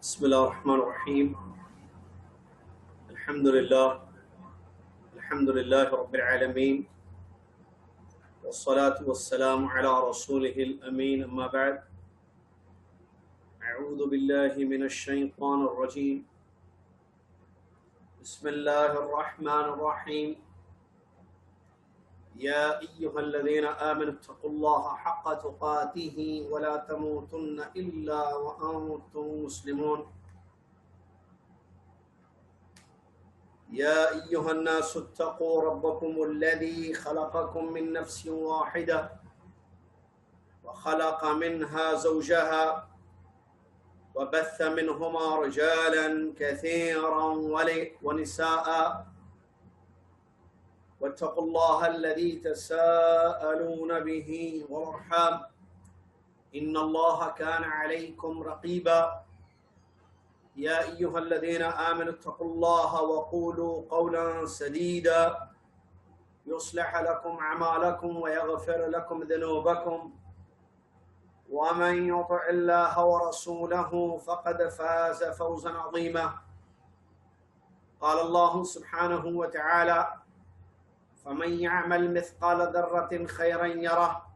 بسم الله الرحمن الرحيم. الحمد لله رب العالمين، والصلاة والسلام على رسوله الأمين. أما بعد، أعوذ بالله من الشيطان الرجيم. بسم الله الرحمن الرحيم. يا أيها الذين آمنوا اتقوا الله حق تقاته ولا تموتن إلا وأنتم مسلمون. يا أيها الناس اتقوا ربكم الذي خلقكم من نفس واحدة وخلق منها زوجها وبث منهما رجالا كثيرا ونساء، واتقوا الله الذي تساءلون به والأرحام إن الله كان عليكم رقيبا. يا أيها الذين آمنوا اتقوا الله وقولوا قولا سديدا يصلح لكم أعمالكم ويغفر لكم ذنوبكم، ومن يطع الله ورسوله فقد فاز فوزا عظيما. قال الله سبحانه وتعالى: فمن يعمل مثقال ذرة خيرا يره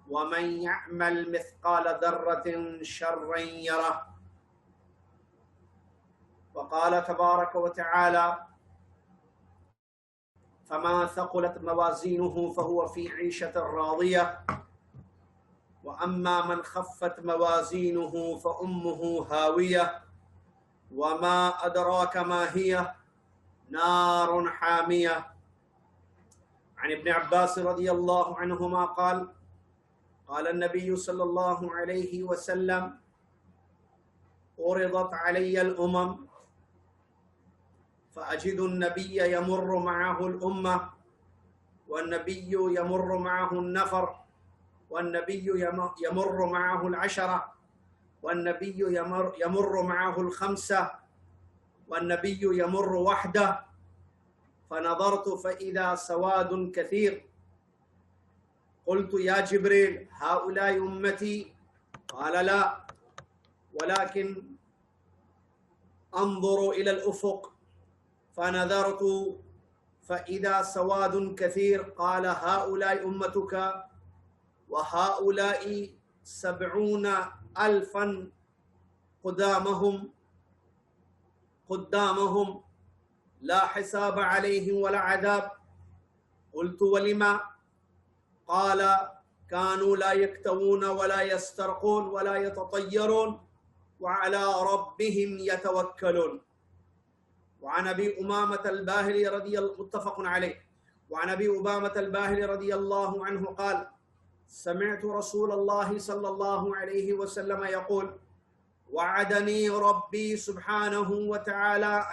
ومن يعمل مثقال ذرة شرا يره. وقال تبارك وتعالى: فما ثقلت موازينه فهو في عيشة راضية وأما من خفت موازينه فأمه هاوية وما أدراك ما هي نار حامية. عن ابن عباس رضي الله عنهما قال: قال النبي صلى الله عليه وسلم: عرضت علي الأمم فأجد النبي يمر معه الأمة، والنبي يمر معه النفر، والنبي يمر معه العشرة، والنبي يمر معه الخمسة، والنبي يمر وحده. فنظرت فإذا سواد كثير. قلت: يا جبريل، هؤلاء أمتي؟ قال: لا، ولكن انظر إلى الأفق. فنظرت فإذا سواد كثير. قال: هؤلاء أمتك، وهؤلاء 70,000 قدامهم لا حساب عليهم ولا عذاب. قلت: ولما؟ قال: كانوا لا يكتوون ولا يسترقون ولا يتطيرون وعلى ربهم يتوكلون. وعن أبي أمامة الباهلي متفق عليه. وعن أبي أمامة الباهلي رضي الله عنه قال: سمعت رسول الله صلى الله عليه وسلم يقول: وعدني ربي سبحانه وتعالى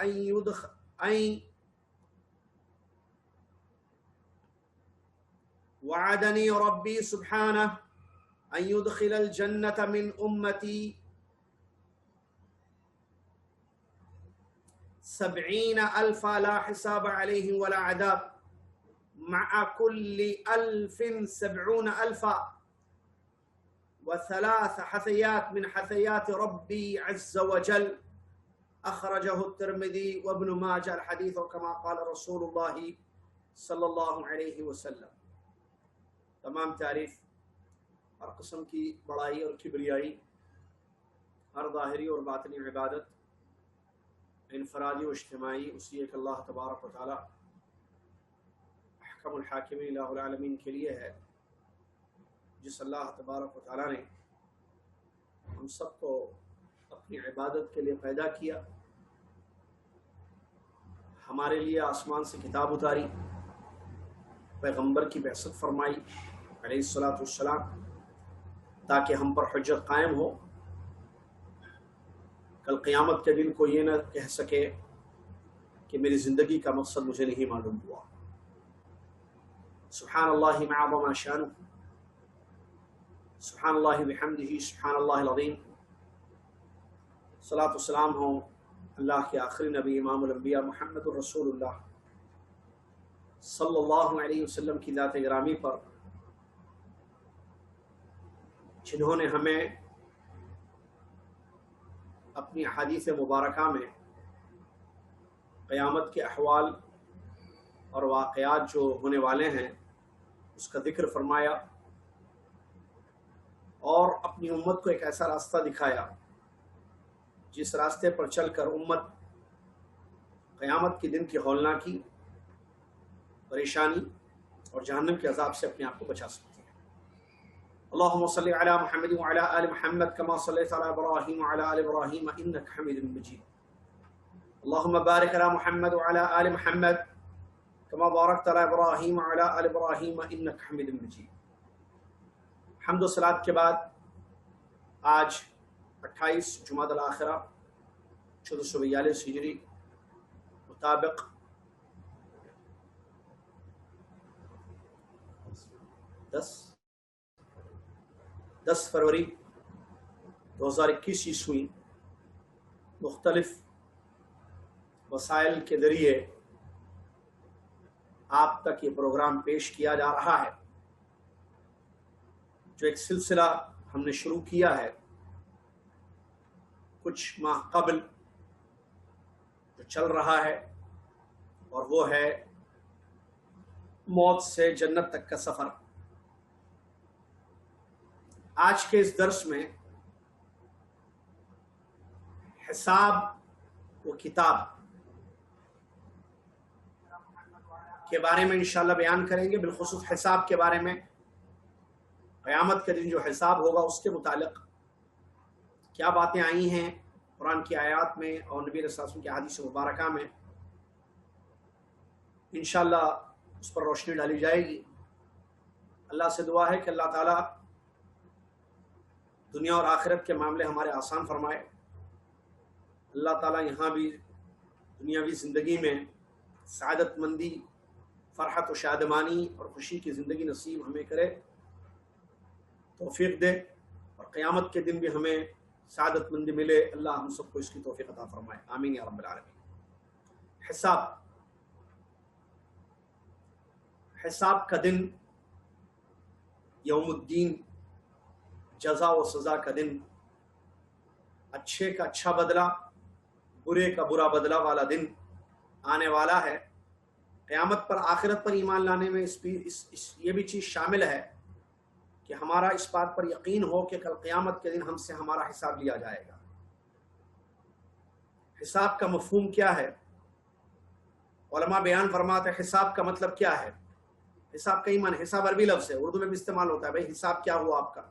وعدني ربي سبحانه أن يدخل الجنة من أمتي 70,000 لا حساب عليهم ولا عذاب، مع كل 1,000 70,000 وثلاث حثيات من حثيات ربي عز وجل. أخرجه الترمذي وابن ماجه الحديث كما قال رسول الله صلی اللہ علیہ وسلم. تمام تعریف ہر قسم کی بڑائی اور کبریائی، ہر ظاہری اور باطنی عبادت انفرادی و اجتماعی اسی ایک اللہ تبارک و تعالی احکم الحاکمین الہ العالمین کے لیے ہے، جس اللہ تبارک و تعالی نے ہم سب کو اپنی عبادت کے لیے پیدا کیا، ہمارے لیے آسمان سے کتاب اتاری، پیغمبر کی بعثت فرمائی علیہ الصلاۃ والسلام، تاکہ ہم پر حجت قائم ہو، کل قیامت کے دن کو یہ نہ کہہ سکے کہ میری زندگی کا مقصد مجھے نہیں معلوم ہوا۔ سبحان اللہ ما عظم شانہ، سبحان اللہ بحمدہ، سبحان اللہ العظیم۔ صلاۃ والسلام ہوں اللہ کے آخری نبی امام الانبیاء محمد الرسول اللہ صلی اللہ علیہ وسلم کی ذات گرامی پر، جنہوں نے ہمیں اپنی احادیث مبارکہ میں قیامت کے احوال اور واقعات جو ہونے والے ہیں اس کا ذکر فرمایا، اور اپنی امت کو ایک ایسا راستہ دکھایا جس راستے پر چل کر امت قیامت کے دن کی ہولناکی، پریشانی اور جہنم کے عذاب سے اپنے آپ کو بچا سکتی ہے۔ اللہم صلی علی محمد وعلی آل محمد کما صلیت علی ابراہیم وعلی آل ابراہیم انک حمید مجید۔ اللہم بارک علی محمد وعلی آل محمد کما بارکت علی ابراہیم وعلی آل ابراہیم انک حمید مجید۔ حمد و صلات کے بعد آج 28 جمادی الاخرہ 1442 ہجری مطابق 10 فروری 2021 عیسوی مختلف وسائل کے ذریعے آپ تک یہ پروگرام پیش کیا جا رہا ہے، جو ایک سلسلہ ہم نے شروع کیا ہے کچھ ماہ قبل، جو چل رہا ہے، اور وہ ہے موت سے جنت تک کا سفر۔ آج کے اس درس میں حساب و کتاب کے بارے میں انشاءاللہ بیان کریں گے، بالخصوص حساب کے بارے میں، قیامت کے دن جو حساب ہوگا اس کے متعلق کیا باتیں آئی ہیں قرآن کی آیات میں اور نبی صلی اللہ علیہ وسلم کی احادیث مبارکہ میں، انشاءاللہ اس پر روشنی ڈالی جائے گی۔ اللہ سے دعا ہے کہ اللہ تعالیٰ دنیا اور آخرت کے معاملے ہمارے آسان فرمائے۔ اللہ تعالیٰ یہاں بھی دنیاوی زندگی میں سعادت مندی، فرحت و شادمانی اور خوشی کی زندگی نصیب ہمیں کرے، توفیق دے، اور قیامت کے دن بھی ہمیں سعادت مندی ملے۔ اللہ ہم سب کو اس کی توفیق عطا فرمائے، آمین یا رب العالمین۔ حساب کا دن، یوم الدین، جزا و سزا کا دن، اچھے کا اچھا بدلہ، برے کا برا بدلہ والا دن آنے والا ہے۔ قیامت پر، آخرت پر ایمان لانے میں یہ بھی چیز شامل ہے کہ ہمارا اس بات پر یقین ہو کہ کل قیامت کے دن ہم سے ہمارا حساب لیا جائے گا۔ حساب کا مفہوم کیا ہے؟ علماء بیان فرماتے ہیں حساب کا مطلب کیا ہے۔ حساب کا ایمان، حساب عربی لفظ ہے، اردو میں بھی استعمال ہوتا ہے، بھائی حساب کیا ہوا آپ کا۔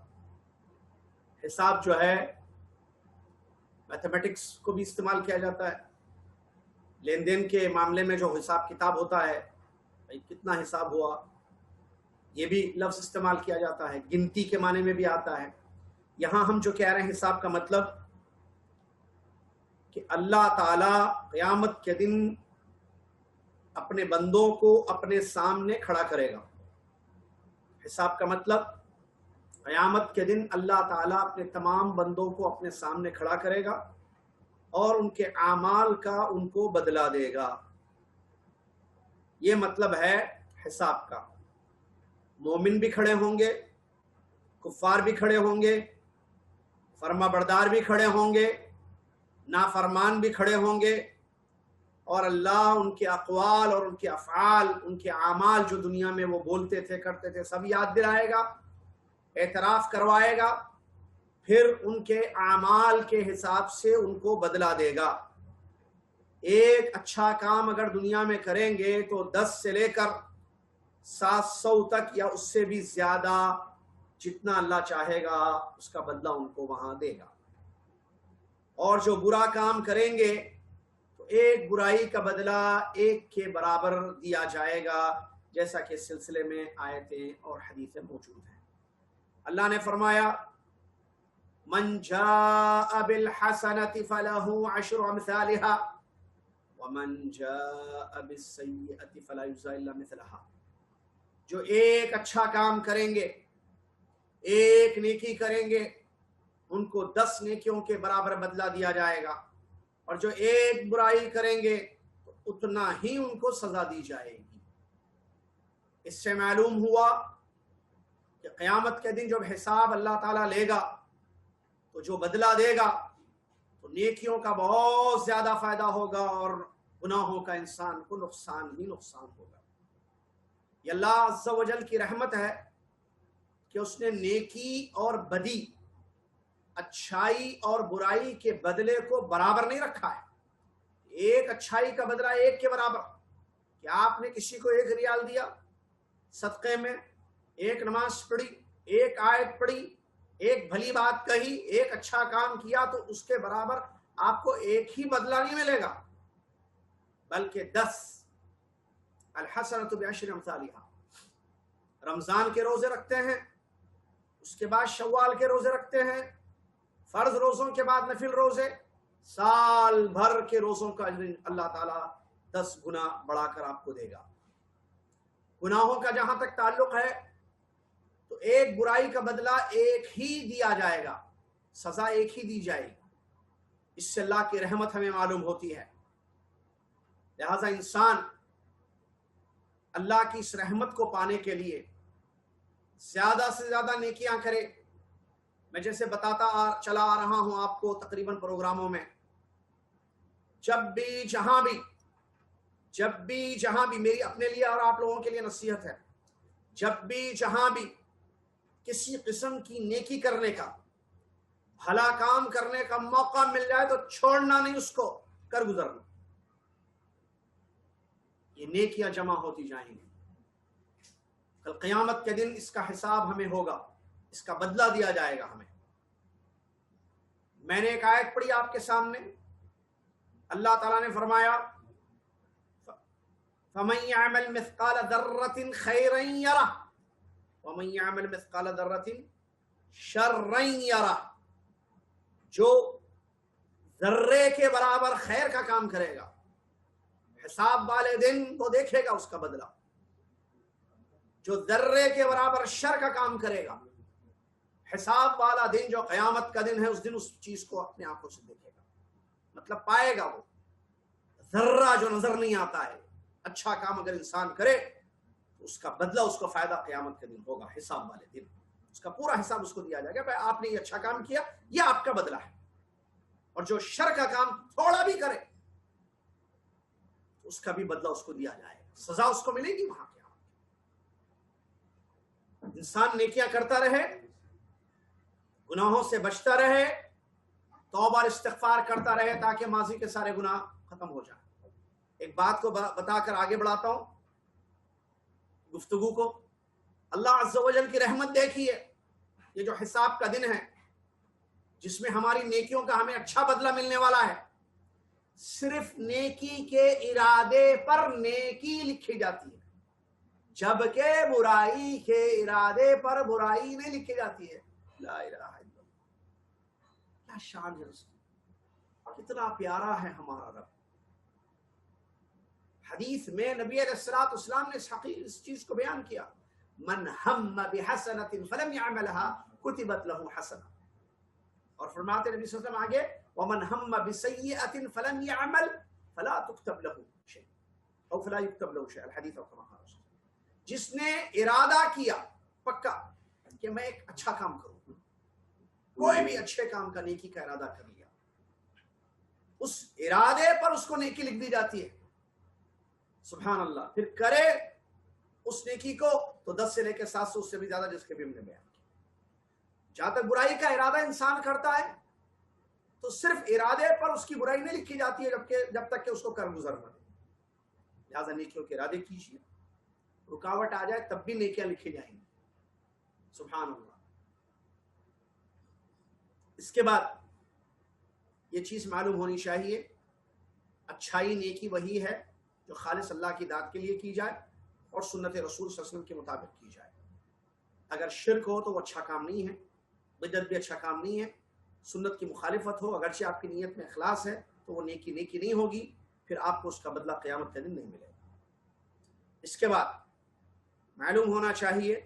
حساب جو ہے میتھمیٹکس کو بھی استعمال کیا جاتا ہے، لین دین کے معاملے میں جو حساب کتاب ہوتا ہے، بھائی کتنا حساب ہوا، یہ بھی لفظ استعمال کیا جاتا ہے، گنتی کے معنی میں بھی آتا ہے۔ یہاں ہم جو کہہ رہے ہیں حساب کا مطلب کہ اللہ تعالی قیامت کے دن اپنے بندوں کو اپنے سامنے کھڑا کرے گا۔ حساب کا مطلب قیامت کے دن اللہ تعالیٰ اپنے تمام بندوں کو اپنے سامنے کھڑا کرے گا اور ان کے اعمال کا ان کو بدلہ دے گا۔ یہ مطلب ہے حساب کا۔ مومن بھی کھڑے ہوں گے، کفار بھی کھڑے ہوں گے، فرما بردار بھی کھڑے ہوں گے، نافرمان بھی کھڑے ہوں گے، اور اللہ ان کے اقوال اور ان کے افعال، ان کے اعمال جو دنیا میں وہ بولتے تھے، کرتے تھے، سب یاد دلائے گا، اعتراف کروائے گا، پھر ان کے اعمال کے حساب سے ان کو بدلہ دے گا۔ ایک اچھا کام اگر دنیا میں کریں گے تو 10 سے لے کر 700 تک یا اس سے بھی زیادہ، جتنا اللہ چاہے گا اس کا بدلہ ان کو وہاں دے گا۔ اور جو برا کام کریں گے تو ایک برائی کا بدلہ ایک کے برابر دیا جائے گا، جیسا کہ اس سلسلے میں آیتیں اور حدیثیں موجود ہیں۔ اللہ نے فرمایا من جاء بالحسنة فله 10 امثالها ومن جاء بالسيئة فلا يجزى الا مثلها۔ جو ایک اچھا کام کریں گے، ایک نیکی کریں گے، ان کو 10 نیکیوں کے برابر بدلہ دیا جائے گا، اور جو ایک برائی کریں گے تو اتنا ہی ان کو سزا دی جائے گی۔ اس سے معلوم ہوا کہ قیامت کے دن جب حساب اللہ تعالیٰ لے گا تو جو بدلہ دے گا تو نیکیوں کا بہت زیادہ فائدہ ہوگا اور گناہوں کا انسان کو نقصان ہی نقصان ہوگا۔ یہ اللہ عز و جل کی رحمت ہے کہ اس نے نیکی اور بدی، اچھائی اور برائی کے بدلے کو برابر نہیں رکھا ہے۔ ایک اچھائی کا بدلہ ایک کے برابر، کہ آپ نے کسی کو 1 ریال دیا صدقے میں، ایک نماز پڑھی، ایک آیت پڑھی، ایک بھلی بات کہی، ایک اچھا کام کیا، تو اس کے برابر آپ کو ایک ہی بدلہ نہیں ملے گا، بلکہ 10۔ الحسنۃ بعشر امثالھا۔ رمضان کے روزے رکھتے ہیں، اس کے بعد شوال کے روزے رکھتے ہیں، فرض روزوں کے بعد نفل روزے، سال بھر کے روزوں کا اجر اللہ تعالیٰ 10 گنا بڑھا کر آپ کو دے گا۔ گناہوں کا جہاں تک تعلق ہے تو ایک برائی کا بدلہ ایک ہی دیا جائے گا، سزا ایک ہی دی جائے گی۔ اس سے اللہ کی رحمت ہمیں معلوم ہوتی ہے۔ لہذا انسان اللہ کی اس رحمت کو پانے کے لیے زیادہ سے زیادہ نیکیاں کرے۔ میں جیسے بتاتا چلا آ رہا ہوں آپ کو تقریباً پروگراموں میں، جب بھی جہاں بھی میری اپنے لیے اور آپ لوگوں کے لیے نصیحت ہے، جب بھی جہاں بھی کسی قسم کی نیکی کرنے کا، بھلا کام کرنے کا موقع مل جائے تو چھوڑنا نہیں، اس کو کر گزرنا۔ یہ نیکیاں جمع ہوتی جائیں گی، کل قیامت کے دن اس کا حساب ہمیں ہوگا، اس کا بدلہ دیا جائے گا ہمیں۔ میں نے ایک آیت پڑھی آپ کے سامنے، اللہ تعالیٰ نے فرمایا فَمَن يَعْمَلْ مِثْقَالَ ذَرَّةٍ خَيْرًا يَرَهُ وَمَن يَعْمَلْ مِثْقَالَ ذَرَّةٍ شَرًّا يَرَهُ۔ جو ذرے کے برابر خیر کا کام کرے گا، حساب والے دن وہ دیکھے گا اس کا بدلہ۔ جو ذرے کے برابر شر کا کام کرے گا، حساب والا دن جو قیامت کا دن ہے، اس دن اس چیز کو اپنے آنکھوں سے دیکھے گا، مطلب پائے گا وہ ذرہ جو نظر نہیں آتا ہے۔ اچھا کام اگر انسان کرے تو اس کا بدلہ، اس کو فائدہ قیامت کے دن ہوگا، حساب والے دن اس کا پورا حساب اس کو دیا جائے گا، بھائی آپ نے یہ اچھا کام کیا، یہ آپ کا بدلہ ہے۔ اور جو شر کا کام تھوڑا بھی کرے اس کا بھی بدلہ اس کو دیا جائے گا، سزا اس کو ملے گی وہاں کیا۔ انسان نیکیاں کرتا رہے، گناہوں سے بچتا رہے، توبہ اور استغفار کرتا رہے، تاکہ ماضی کے سارے گناہ ختم ہو جائیں۔ ایک بات کو بتا کر آگے بڑھاتا ہوں گفتگو کو۔ اللہ عز و جل کی رحمت دیکھیے، یہ جو حساب کا دن ہے جس میں ہماری نیکیوں کا ہمیں اچھا بدلہ ملنے والا ہے، صرف نیکی کے ارادے پر نیکی لکھی جاتی ہے، جبکہ برائی کے ارادے پر برائی نہیں لکھی جاتی ہے۔ لا الہ الا اللہ، کیا شان ہے اس کی، کتنا پیارا ہے ہمارا رب۔ حدیث میں نبی علیہ الصلوۃ والسلام نے اس چیز کو بیان کیا، من ہم بحسنۃ فلم يعملها كتبت له حسنہ، اور فرماتے نبی صلی اللہ علیہ وسلم آگے ومن ہم بسیئۃ فلم يعمل فلا تكتب له شيء او فلا يكتب له شيء، الحدیث او کما قال رسول اللہ۔ جس نے ارادہ کیا پکا کہ میں ایک اچھا کام کروں، کوئی بھی اچھے کام کا، نیکی کا ارادہ کر لیا، اس ارادے پر اس کو نیکی لکھ دی جاتی ہے۔ سبحان اللہ۔ پھر کرے اس نیکی کو تو 10 سے لے کے 700، اس سے بھی زیادہ، جس کے بھی ہم نے بیان کیا۔ جہاں تک برائی کا ارادہ انسان کرتا ہے تو صرف ارادے پر اس کی برائی نہیں لکھی جاتی ہے جب تک کہ اس کو کر گزرنا دے۔ لہٰذا نیکیوں کے ارادے کیجیے، رکاوٹ آ جائے تب بھی نیکیاں لکھی جائیں گی۔ سبحان اللہ۔ اس کے بعد یہ چیز معلوم ہونی چاہیے، اچھائی نیکی وہی ہے جو خالص اللہ کی ذات کے لیے کی جائے اور سنت رسول صلی اللہ علیہ وسلم کے مطابق کی جائے۔ اگر شرک ہو تو وہ اچھا کام نہیں ہے، بدعت بھی اچھا کام نہیں ہے، سنت کی مخالفت ہو، اگرچہ آپ کی نیت میں اخلاص ہے، تو وہ نیکی نہیں ہوگی، پھر آپ کو اس کا بدلہ قیامت کے دن نہیں ملے گا۔ اس کے بعد معلوم ہونا چاہیے،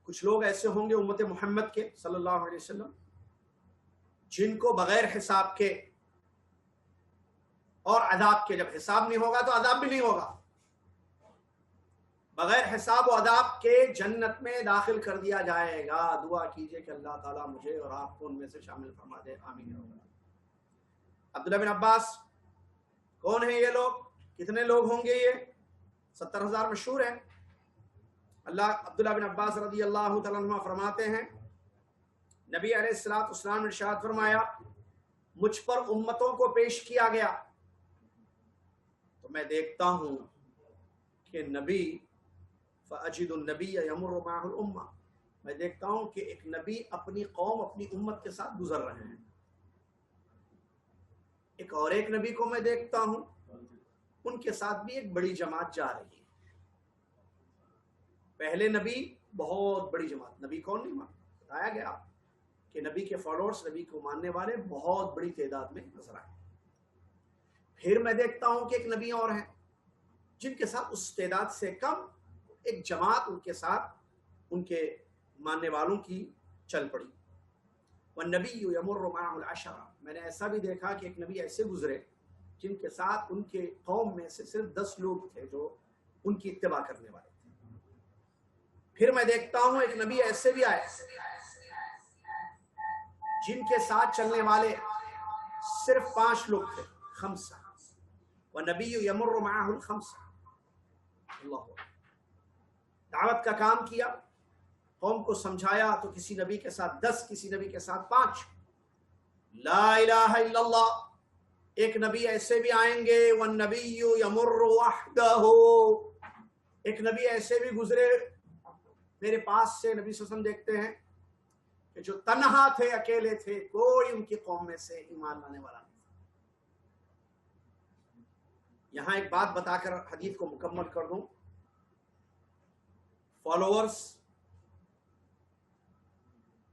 کچھ لوگ ایسے ہوں گے امت محمد کے صلی اللہ علیہ وسلم جن کو بغیر حساب کے اور عذاب کے، جب حساب نہیں ہوگا تو عذاب بھی نہیں ہوگا، بغیر حساب و عذاب کے جنت میں داخل کر دیا جائے گا۔ دعا کیجئے کہ اللہ تعالیٰ مجھے اور آپ کو ان میں سے شامل فرما دے، آمین۔ عبداللہ بن عباس کون ہیں یہ لوگ؟ کتنے لوگ ہوں گے؟ یہ 70,000 مشہور ہے۔ عبداللہ بن عباس رضی اللہ تعالیٰ عنہ فرماتے ہیں نبی علیہ الصلوۃ والسلام نے ارشاد فرمایا مجھ پر امتوں کو پیش کیا گیا تو میں دیکھتا ہوں کہ نبی فاجد النبی یمر معه الامہ، میں دیکھتا ہوں کہ ایک نبی اپنی قوم اپنی امت کے ساتھ گزر رہے ہیں، ایک نبی کو میں دیکھتا ہوں ان کے ساتھ بھی ایک بڑی جماعت جا رہی ہے۔ پہلے نبی بہت بڑی جماعت، نبی کون نہیں بتایا گیا کہ نبی کے فالوورز، نبی کو ماننے والے بہت بڑی تعداد میں نظر آئے۔ پھر میں دیکھتا ہوں کہ ایک نبی اور ہیں جن کے ساتھ اس تعداد سے کم ایک جماعت ان کے ساتھ ان کے ماننے والوں کی چل پڑی۔ والنبی یمر معه العشرہ، میں نے ایسا بھی دیکھا کہ ایک نبی ایسے گزرے جن کے ساتھ ان کے قوم میں سے صرف 10 لوگ تھے جو ان کی اتباع کرنے والے تھے۔ پھر میں دیکھتا ہوں ایک نبی ایسے بھی آئے جن کے ساتھ چلنے والے صرف 5 لوگ تھے، 5۔ والنبی یمر معه الخمسہ، اللہ دعوت کا کام کیا، قوم کو سمجھایا تو کسی نبی کے ساتھ 10، کسی نبی کے ساتھ 5۔ لا الہ الا اللہ، ایک نبی ایسے بھی آئیں گے والنبی یمر وحدہ، ایک نبی ایسے بھی گزرے میرے پاس سے، نبی صلی اللہ علیہ وسلم دیکھتے ہیں کہ جو تنہا تھے، اکیلے تھے، کوئی ان کی قوم میں سے ایمان لانے والا نہیں تھا۔ یہاں ایک بات بتا کر حدیث کو مکمل کر دوں، فالوورز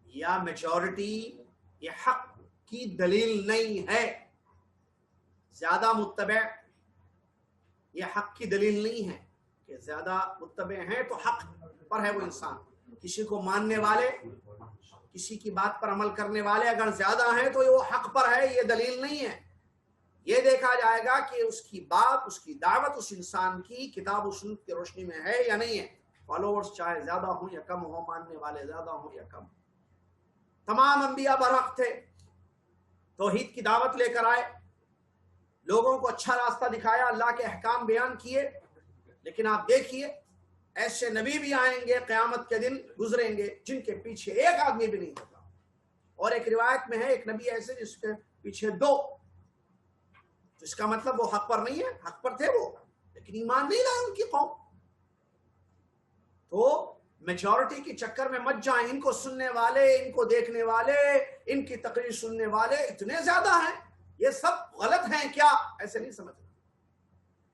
یا میجورٹی یہ حق کی دلیل نہیں ہے، زیادہ متبع یہ حق کی دلیل نہیں ہے کہ زیادہ متبع ہیں تو حق پر ہے وہ انسان۔ کسی کو ماننے والے، کسی کی بات پر عمل کرنے والے اگر زیادہ ہیں تو وہ حق پر ہے، یہ دلیل نہیں ہے۔ یہ دیکھا جائے گا کہ اس کی بات، اس کی دعوت اس انسان کی کتاب و سنت کی روشنی میں ہے یا نہیں ہے۔ فالوورز چاہے زیادہ ہوں یا کم ہوں، ماننے والے زیادہ ہوں یا کم، تمام انبیاء برحق تھے، توحید کی دعوت لے کر آئے، لوگوں کو اچھا راستہ دکھایا، اللہ کے احکام بیان کیے۔ لیکن آپ دیکھیے ایسے نبی بھی آئیں گے قیامت کے دن، گزریں گے جن کے پیچھے ایک آدمی بھی نہیں ہوگا، اور ایک روایت میں ہے ایک نبی ایسے جس کے پیچھے 2، تو اس کا مطلب وہ حق پر نہیں ہے، حق پر تھے وہ لیکن ایمان نہیں لائے ان کی قوم۔ تو میجورٹی کے چکر میں مت جائیں، ان کو سننے والے، ان کو دیکھنے والے، ان کی تقریر سننے والے اتنے زیادہ ہیں، یہ سب غلط ہیں کیا، ایسے نہیں سمجھنا۔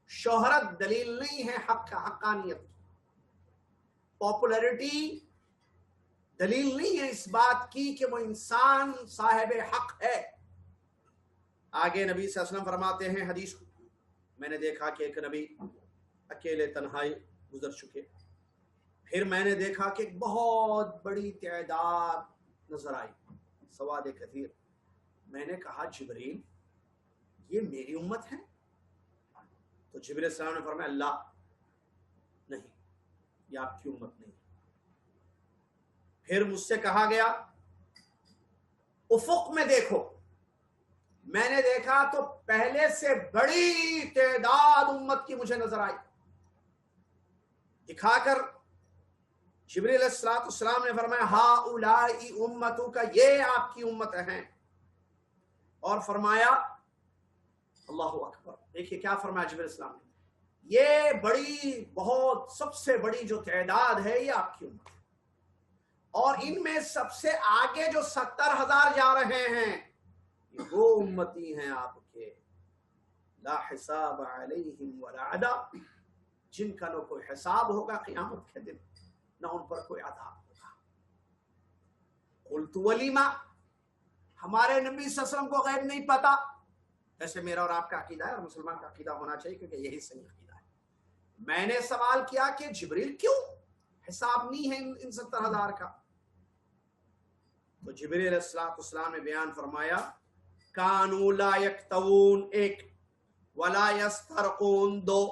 شہرت دلیل نہیں ہے حق کا، حقانیت، پاپولیرٹی دلیل نہیں ہے اس بات کی کہ وہ انسان صاحب حق ہے۔ آگے نبی صلی اللہ علیہ وسلم فرماتے ہیں حدیث، میں نے دیکھا کہ ایک نبی اکیلے تنہائی گزر چکے، پھر میں نے دیکھا کہ ایک بہت بڑی تعداد نظر آئی، سواد کثیر۔ میں نے کہا جبریل یہ میری امت ہے؟ تو جبریل علیہ السلام نے فرمایا اللہ نہیں، یہ آپ کی امت نہیں۔ پھر مجھ سے کہا گیا افق میں دیکھو، میں نے دیکھا تو پہلے سے بڑی تعداد امت کی مجھے نظر آئی، دکھا کر جبریل علیہ السلام نے فرمایا ہؤلائی امتک، یہ آپ کی امت ہیں، اور فرمایا اللہ اکبر۔ دیکھیے کیا فرمایا جبریل علیہ السلام نے، یہ بڑی بہت سب سے بڑی جو تعداد ہے یہ آپ کی امت ہے، اور ان میں سب سے آگے جو 70,000 جا رہے ہیں یہ وہ امتی ہیں آپ کے، لا حساب علیہم ولا عذاب، جن کا نہ کوئی حساب ہوگا قیامت کے دن، نہ ان پر کوئی عذاب ہوگا۔ قلت ولیما، ہمارے نبی صلی اللہ علیہ وسلم کو غیب نہیں پتا، ایسے میرا اور آپ کا عقیدہ ہے اور مسلمان کا عقیدہ ہونا چاہیے کیونکہ یہی صحیح عقیدہ ہے۔ میں نے سوال کیا کہ جبریل کیوں حساب نہیں ہے ان 70,000 کا؟ تو جبریل علیہ السلام نے بیان فرمایا کانوا لا یکتوون 1، ولا یسترقون 2،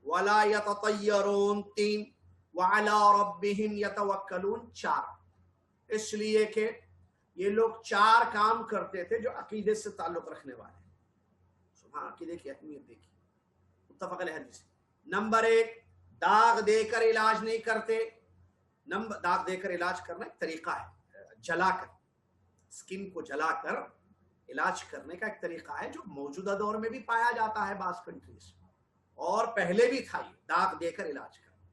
ولا یتطیرون 3، وعلی ربہم یتوکلون 4۔ اس لیے کہ یہ لوگ 4 کام کرتے تھے جو عقیدے سے تعلق رکھنے والے ہیں۔ ہاں عقیدے کی اہمیت دیکھی، متفق علیہ حدیث۔ نمبر 1، داغ دے کر علاج نہیں کرتے۔ داغ دے کر علاج کرنا ایک طریقہ ہے، جلا کر، اسکن کو جلا کر علاج کرنے کا ایک طریقہ ہے جو موجودہ دور میں بھی پایا جاتا ہے بعض کنٹریز، اور پہلے بھی تھا یہ داغ دے کر علاج کرنا،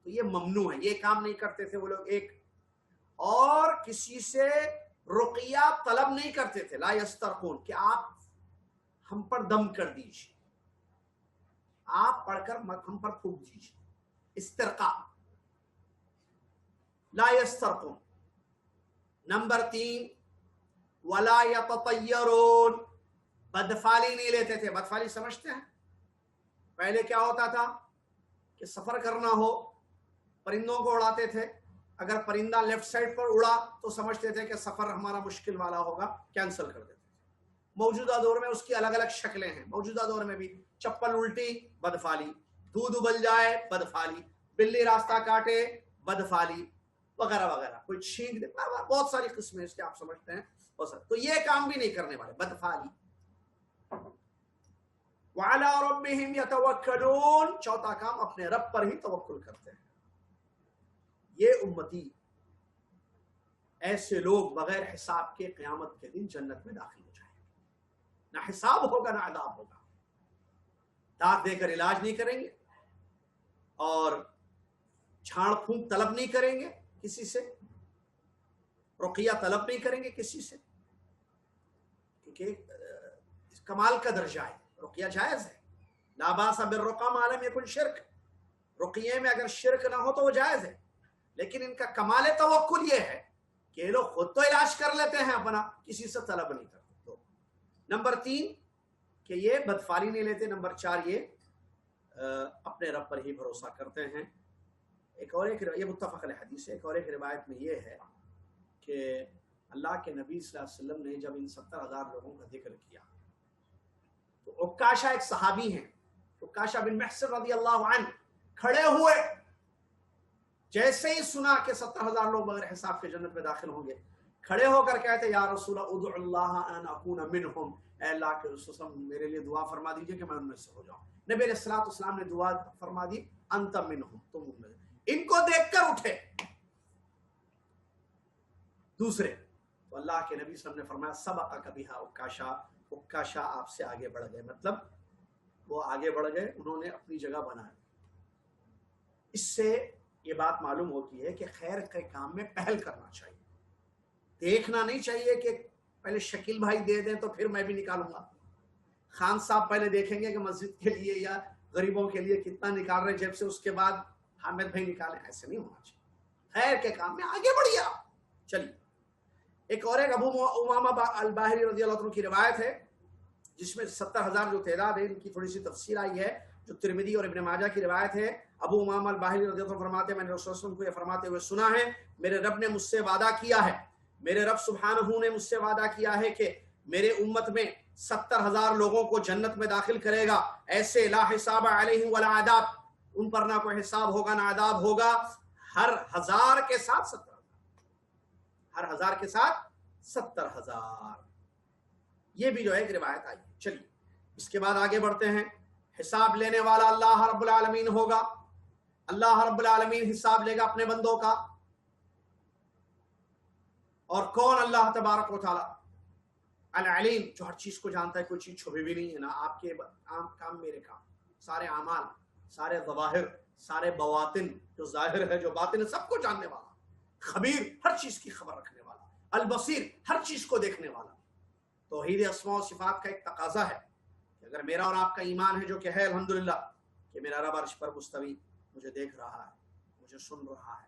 تو یہ ممنوع ہے، یہ کام نہیں کرتے تھے وہ لوگ۔ ایک اور کسی سے رقیہ طلب نہیں کرتے تھے، لا یسترقون، کہ آپ ہم پر دم کر دیجیے، آپ پڑھ کر ہم پر پھونک دیجیے، استرقاء، لا یسترقون۔ نمبر 3، ولا یتطیرون، بدفالی نہیں لیتے تھے۔ بدفالی سمجھتے ہیں؟ پہلے کیا ہوتا تھا کہ سفر کرنا ہو پرندوں کو اڑاتے تھے، اگر پرندہ لیفٹ سائڈ پر اڑا تو سمجھتے تھے کہ سفر ہمارا مشکل والا ہوگا، کینسل کر دیتے تھے۔ موجودہ دور میں اس کی الگ الگ شکلیں ہیں، موجودہ دور میں بھی چپل الٹی بدفالی، دودھ ابل جائے بدفالی، بلی راستہ کاٹے بدفالی، وغیرہ وغیرہ، کوئی چھینک دے، بہت ساری قسمیں اس کے آپ سمجھتے ہیں۔ تو یہ کام بھی نہیں کرنے والے، بدفالی۔ وعلی ربہم یتوکلون، چوتھا کام اپنے رب پر ہی توکل کرتے ہیں۔ یہ امتی، ایسے لوگ بغیر حساب کے قیامت کے دن جنت میں داخل ہو جائیں گے، نہ حساب ہوگا نہ عذاب ہوگا۔ داغ دے کر علاج نہیں کریں گے، اور جھاڑ پھونک طلب نہیں کریں گے کسی سے، رقیہ طلب نہیں کریں گے کسی سے، کیونکہ کمال کا درجہ ہے، رقیہ جائز ہے۔ لا باس بالرقیہ ما لم یکن شرک، رقیے میں اگر شرک نہ ہو تو وہ جائز ہے، لیکن ان کا کمال توکل یہ ہے کہ یہ لوگ خود تو علاج کر لیتے ہیں اپنا، کسی سے طلب نہیں کرتے۔ تو نمبر 3 کہ یہ بدفالی نہیں لیتے۔ نمبر 4 یہ اپنے رب پر ہی بھروسہ کرتے ہیں۔ ایک یہ متفق علیہ حدیث ہے۔ ایک اور ایک روایت میں یہ ہے کہ اللہ کے نبی صلی اللہ علیہ وسلم نے جب ان 70,000 لوگوں کا ذکر کیا تو عکاشہ ایک صحابی ہیں، عکاشہ بن محصن رضی اللہ عنہ، کھڑے ہوئے، جیسے ہی سنا کہ 70,000 لوگ بغیر حساب کے جنت میں داخل ہوں گے، کھڑے ہو کر کہتے یا رسول اللہ ادعو اللہ ان اکون منہم، اے اللہ کے رسول میرے لیے دعا فرما دیجئے کہ میں ان میں سے ہو جاؤں۔ نبی علیہ الصلوۃ والسلام نے دعا فرما دی، انت منہم، تم ان میں۔ ان کو دیکھ کر اٹھے دوسرے، تو اللہ کے نبی صلی اللہ علیہ وسلم نے فرمایا سبقک بہا عکاشہ، عکاشہ آپ سے آگے بڑھ گئے، مطلب وہ آگے بڑھ گئے، انہوں نے اپنی جگہ بنائی۔ اس سے یہ بات معلوم ہوتی ہے کہ خیر کے کام میں پہل کرنا چاہیے، دیکھنا نہیں چاہیے کہ پہلے شکیل بھائی دے دیں تو پھر میں بھی نکالوں گا، خان صاحب پہلے دیکھیں گے کہ مسجد کے لیے یا غریبوں کے لیے کتنا نکال رہے جیب سے، اس کے بعد حامد بھائی نکالیں، ایسے نہیں ہونا چاہیے، خیر کے کام میں آگے بڑھیے آپ۔ چلیے ایک اور ایک ابو امامہ الباہلی رضی اللہ عنہ کی روایت ہے جس میں 70,000 جو تعداد ہے ان کی تھوڑی سی تفصیل آئی ہے، جو ترمذی اور ابن ماجہ کی روایت ہے۔ ابو امامہ الباہلی رضی اللہ عنہ فرماتے ہیں میں نے رسول اللہ صلی اللہ علیہ وسلم کو یہ فرماتے ہوئے سنا ہے، میرے رب نے مجھ سے وعدہ کیا ہے، میرے رب سبحانہ نے مجھ سے وعدہ کیا ہے کہ میرے امت میں 70,000 لوگوں کو جنت میں داخل کرے گا، ایسے لا حساب علیہم ولا عذاب، ان پر نہ کوئی حساب ہوگا نہ عذاب ہوگا، ہر 1000 کے ساتھ 70,000، ہر 1000 کے ساتھ 70,000۔ یہ بھی جو ہے ایک روایت آئی ہے۔ چلیے اس کے بعد آگے بڑھتے ہیں۔ حساب لینے والا اللہ رب العالمین ہوگا، اللہ رب العالمین حساب لے گا اپنے بندوں کا۔ اور کون؟ اللہ تبارک و تعالی العلیم، جو ہر چیز کو جانتا ہے، کوئی چیز چھپی بھی نہیں ہے، نہ آپ کے کام میرے کام، سارے اعمال، سارے ظواہر، سارے بواطن، جو ظاہر ہے جو باطن ہے، سب کو جاننے والا، خبیر، ہر چیز کی خبر رکھنے والا، البصیر، ہر چیز کو دیکھنے والا۔ توحید اسماء و صفات کا ایک تقاضا ہے کہ اگر میرا اور آپ کا ایمان ہے جو کہ ہے الحمدللہ کہ میرا رب عرش پر مستوی مجھے دیکھ رہا ہے، مجھے سن رہا ہے،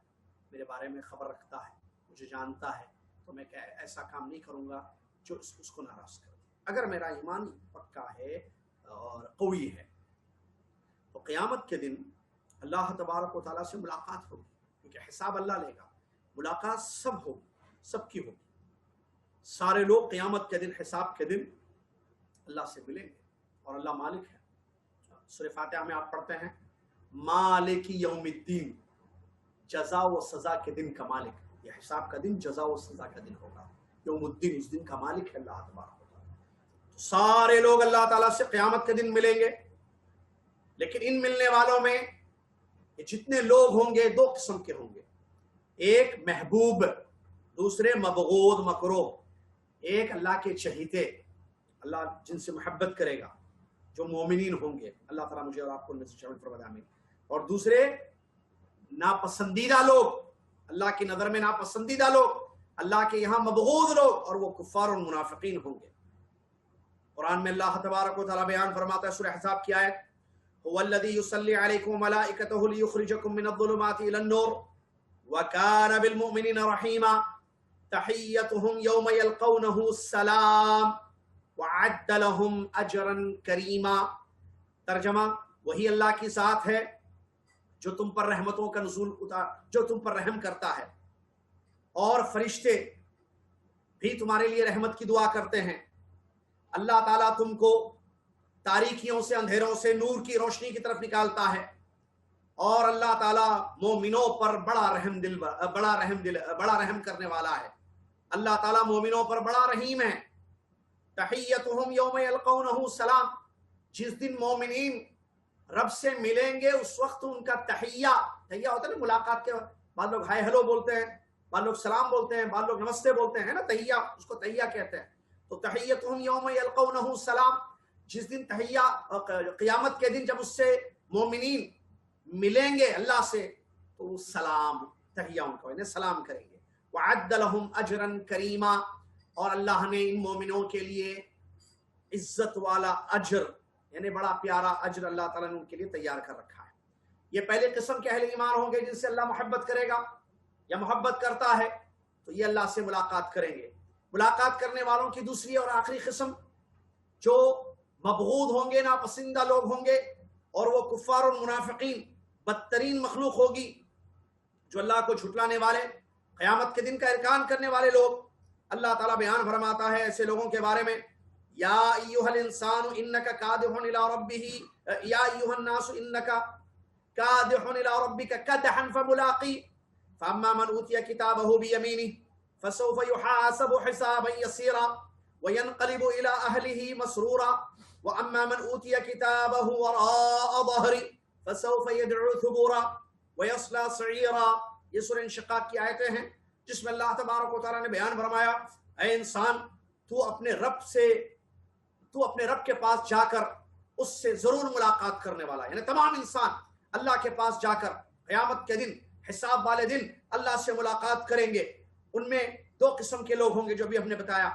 میرے بارے میں خبر رکھتا ہے، مجھے جانتا ہے، تو میں ایسا کام نہیں کروں گا جو اس کو ناراض کرے۔ اگر میرا ایمان پکا ہے اور قوی ہے تو قیامت کے دن اللہ تبارک و تعالیٰ سے ملاقات ہوگی، کیونکہ حساب اللہ لے گا، ملاقات سب ہوگی، سب کی ہوگی، سارے لوگ قیامت کے دن، حساب کے دن اللہ سے ملیں گے، اور اللہ مالک ہے۔ سورہ فاتحہ میں آپ پڑھتے ہیں مالک یوم الدین، جزا و سزا کے دن کا مالک، یہ حساب کا دن جزا و سزا کا دن ہوگا، یوم الدین، اس دن کا مالک ہے اللہ تبارک و تعالیٰ۔ سارے لوگ اللہ تعالیٰ سے قیامت کے دن ملیں گے، لیکن ان ملنے والوں میں جتنے لوگ ہوں گے دو قسم کے ہوں گے، ایک محبوب، دوسرے مبغوض مکروہ۔ ایک اللہ کے چہیتے، اللہ جن سے محبت کرے گا، جو مومنین ہوں گے، اللہ تعالیٰ مجھے اور آپ کو ان میں سے شامل فرمائے آمین۔ اور دوسرے ناپسندیدہ لوگ، اللہ کی نظر میں ناپسندیدہ لوگ، اللہ کے یہاں مبغوض لوگ، اور وہ کفار اور منافقین ہوں گے۔ قرآن میں اللہ تبارک و تعالیٰ بیان فرماتا ہے سورہ احزاب کی آیت، هو الذی یصلی علیکم وملائکتہ لیخرجکم من الظلمات الی النور وکان بالمؤمنین رحیما تحیتهم یوم یلقونہ السلام وعد لهم اجرا کریما۔ ترجمہ، وہی اللہ کی ذات ہے جو تم پر رحمتوں کا نزول جو تم پر رحم کرتا ہے، اور فرشتے بھی تمہارے لیے رحمت کی دعا کرتے ہیں۔ اللہ تعالیٰ تم کو تاریکیوں سے، اندھیروں سے نور کی روشنی کی طرف نکالتا ہے، اور اللہ تعالیٰ مومنوں پر بڑا رحم کرنے والا ہے۔ اللہ تعالیٰ مومنوں پر بڑا رحیم ہے۔ تحیتہم یوم یلقونہ السلام، جس دن مومنین رب سے ملیں گے اس وقت ان کا تحیہ ہوتا ہے نا، ملاقات کے بعض لوگ ہائے ہلو بولتے ہیں، بعض لوگ سلام بولتے ہیں، بعض لوگ نمستے بولتے ہیں نا، تحیہ، اس کو تحیہ کہتے ہیں۔ تو تحیتہم یوم یلقونہ السلام، جس دن تحیہ، قیامت کے دن جب اس سے مومنین ملیں گے اللہ سے، تو سلام، تحیہ ان کو، انہیں سلام کریں گے۔ وعد لهم اجرا کریما، اور اللہ نے ان مومنوں کے لیے عزت والا اجر، یعنی بڑا پیارا اجر اللہ تعالیٰ نے ان کے لیے تیار کر رکھا ہے۔ یہ پہلے قسم کے اہل ایمان ہوں گے جن سے اللہ محبت کرے گا یا محبت کرتا ہے، تو یہ اللہ سے ملاقات کریں گے۔ ملاقات کرنے والوں کی دوسری اور آخری قسم جو مبغوض ہوں گے، ناپسندہ لوگ ہوں گے، اور وہ کفار اور منافقین، بدترین مخلوق ہوگی، جو اللہ کو جھٹلانے والے، قیامت کے دن کا انکار کرنے والے لوگ۔ اللہ تعالیٰ بیان فرماتا ہے ایسے لوگوں کے بارے میں، یا ایھا الانسان انک کادح الی ربہ، یا ایھا الناس انک کادح الی ربک کدحا فملاقی، فاما من اوتی کتابہ بیمینہ فسوف یحاسب حسابا یسیرا وینقلب الی اہلہ مسرورا واما من اوتی کتابہ وراء ظہرہ فسوف یدعو ثبورا ویصلی سعیرا۔ یہ سورہ انشقاق کی آیتیں ہیں جس میں اللہ تبارک و تعالیٰ نے بیان فرمایا، اے انسان، تو اپنے رب کے پاس جا کر اس سے ضرور ملاقات کرنے والا ہے، یعنی تمام انسان اللہ کے پاس جا کر قیامت کے دن، حساب والے دن اللہ سے ملاقات کریں گے۔ ان میں دو قسم کے لوگ ہوں گے جو بھی ہم نے بتایا۔